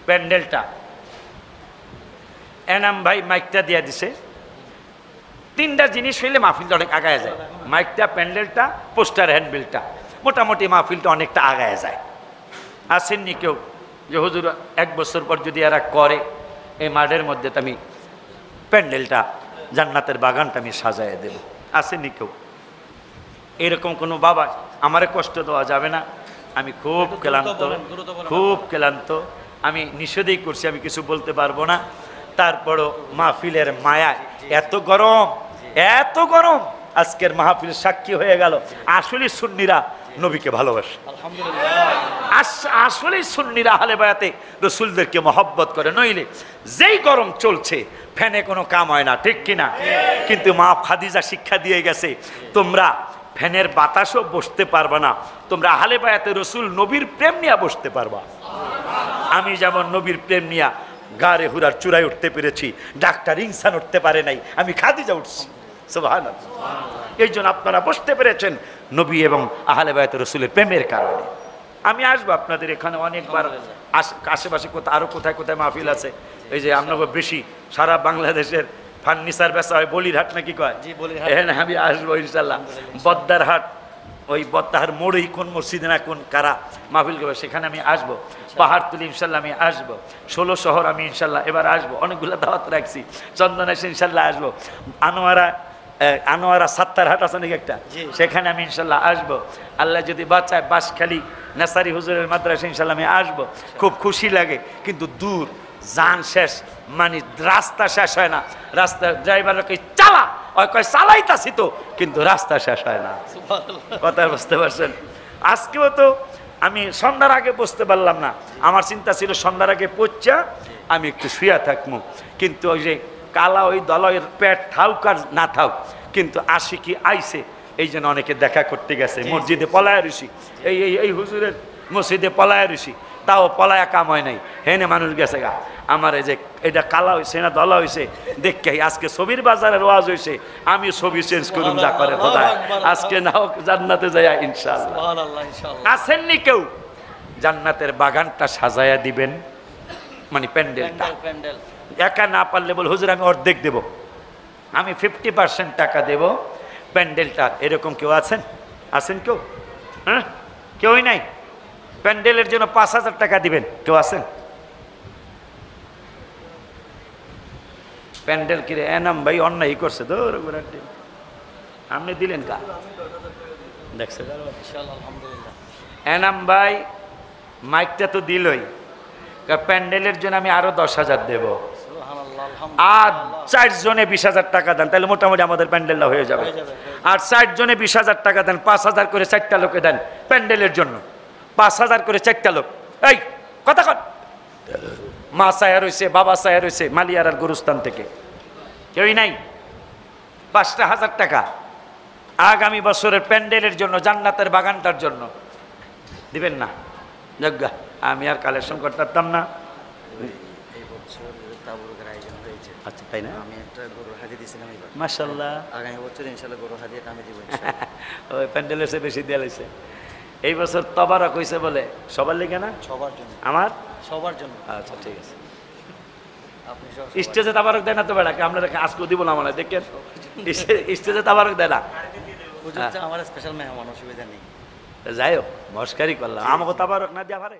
প্যান্ডেলটা এনাম ভাই মাইকটা দিয়া দিছে, 3টা জিনিস হইলে মাহফিলটা অনেক আগায় যায়। মাইকটা, প্যান্ডেলটা, পোস্টার, হ্যান্ডবিলটা, মোটামুটি মাহফিলটা অনেকটা আগায় যায়। আসেননি কেউ যে হুজুর 1 বছর পর যদি এরা করে এই মাঠের মধ্যে তো আমি প্যান্ডেলটা, জান্নাতের বাগানটা আমি সাজায় দেব? আসেননি কেউ? এরকম কোনো বাবা, আমারে কষ্ট দেওয়া যাবে না, আমি খুব ক্লান্ত, খুব ক্লান্ত, আমি নিষেধই করছি, আমি কিছু বলতে পারবো না। তারপরও মাহফিলের মায়ায় এত গরম, এত গরম, আজকের মাহফিল সাক্ষী হয়ে গেল আসলে সুন্নিরা নবীকে ভালোবাসে, আসলে সুন্নিরা আহলে বায়াতে রসুলদেরকে মহব্বত করে। নইলে যেই গরম চলছে ফ্যানে কোনো কাম হয় না, ঠিক কিনা? কিন্তু মা খাদিজা শিক্ষা দিয়ে গেছে, তোমরা ফ্যানের বাতাসও বসতে পারবা না, তোমরা আহলে বায়াতে রসুল নবীর প্রেম নিয়ে বসতে পারবা। আমি যেমন নবীর প্রেম নিয়ে গাড়ে হুরার চূড়ায় উঠতে পেরেছি, ডাক্তার ইনসান উঠতে পারে নাই, আমি খাদিজা উঠছি। সুবহানাল্লাহ। এই জন্য আপনারা বসতে পেরেছেন নবী এবং আহলে বায়াত রসুলের প্রেমের কারণে। আমি আসবো আপনাদের এখানে অনেকবার, আশেপাশে কোথায় আরো কোথায় কোথায় মাহফিল আছে, এই যে আপনাকে বেশি সারা বাংলাদেশের ফার্নিচার বেচা হয়, বলিরহাট নাকি কয়, এখানে আমি আসবো ইনশাল্লাহ। বদ্দারহাট, ওই বদ্দার মোড়েই কোন মসজিদে না কোন কারা মাহফিল করবে, সেখানে আমি আসবো। পাহাড়তুলি ইনশাল্লাহ আমি আসবো, 16 শহর আমি ইনশাল্লাহ এবার আসবো, অনেকগুলো দাওয়াত রাখছি। চন্দনেশে ইনশাল্লাহ আসবো। আনোয়ারা সাত্তারহাট আছে নাকি একটা, সেখানে আমি ইনশাল্লাহ আসবো। আল্লাহ যদি বাঁচায়, বাঁশখালী নাসারি হুজুরের মাদ্রাসা ইনশাল্লাহ আমি আসবো, খুব খুশি লাগে, কিন্তু দূর, যান শেষ, মানে রাস্তা শেষ হয় না। রাস্তা ড্রাইভারকে চালা, ওই কয় চালাইতাছি তো, কিন্তু রাস্তা শেষ হয় না। কথা বুঝতে পারছেন? আজকেও তো আমি সন্ধ্যার আগে বসতে পারলাম না, আমার চিন্তা ছিল সন্ধ্যার আগে পৌঁছা আমি একটু শুয়া থাকবো, কিন্তু ওই যে কালা ওই দলের পেট থাউক আর না থাউক, কিন্তু আশিকি আইছে, এই জন্য অনেকে দেখা করতে গেছে। মসজিদে পলায় ঋষি, এই হুজুরের মসজিদে পলায় ঋষি, তাও পলায়া কাম হয় নাই, হেনে মানুষ গেছে গা। আমার এই যে এটা কালা হয়েছে না দলা হয়েছে দেখে আজকে ছবির বাজারের ওয়াজ হয়েছে, আমি ছবি চেঞ্জ করুন যা করে খোদা, আজকে নাও জান্নাতে যায় ইনশাআল্লাহ। আসেননি কেউ জান্নাতের বাগানটা সাজায়া দিবেন, মানে প্যান্ডেলটা একা না পারলে বল হুজুর আমি অর্ধেক দেব, আমি 50% টাকা দেব প্যান্ডেলটা, এরকম কেউ আছেন? আছেন কেউ? হ্যাঁ, কেউই নাই। প্যান্ডেলের জন্য 5000 টাকা দিবেন, কেউ আছেন? প্যান্ডেল কিরে এনাম ভাই অন্যায় করছে তো, আপনি দিলেন কা দেখছেন? এনাম ভাই মাইকটা তো দিলই, প্যান্ডেলের জন্য আমি আরো 10,000 দেব, আর 4 জনে 20,000 টাকা দেন, তাহলে মোটামুটি আমাদের প্যান্ডেলটা হয়ে যাবে। আর 4 জনে 20,000 টাকা দেন, 5,000 করে 4টা লোকে দেন প্যান্ডেলের জন্য, 5,000 করে 4টা লোক। এই কথা কন, মা সায়া রয়েছে, বাবা সায়া রয়েছে মালিয়ার আর গুরুস্থান থেকে, কেউই নাই। 5,000 টাকা আগামী বছরের প্যান্ডেলের জন্য, জান্নাতের বাগানটার জন্য দিবেন না? যজ্ঞা আমি আর কালেকশন করতে পারতাম না। এই বছর তাবরুকের আয়োজন হয়েছে। আচ্ছা, তাই না? আমি একটা গরুর হাদিয়া দিয়েছিলাম এবার। মাশাআল্লাহ, আগামী বছর ইনশাআল্লাহ গরুর হাদিয়াটা আমি দিব। ওই প্যান্ডেলের চেয়ে বেশি দেওয়া হয়েছে। এই বছর তবারক হয়েছে বলে সবার লেগে না? সবার জন্য। আমার সবার জন্য। আচ্ছা ঠিক আছে। আপনি সব স্টেজে তাবারক দেয় না তো বেড়াকে, আমরা আজকেও দিব না, মানে দেখেন স্টেজে তাবারক দেয় না। আমার স্পেশাল মেহমান, অসুবিধা নেই। যাই হোক মস্কারি করলাম, আমাকে তাবারক না দিয়া পারে।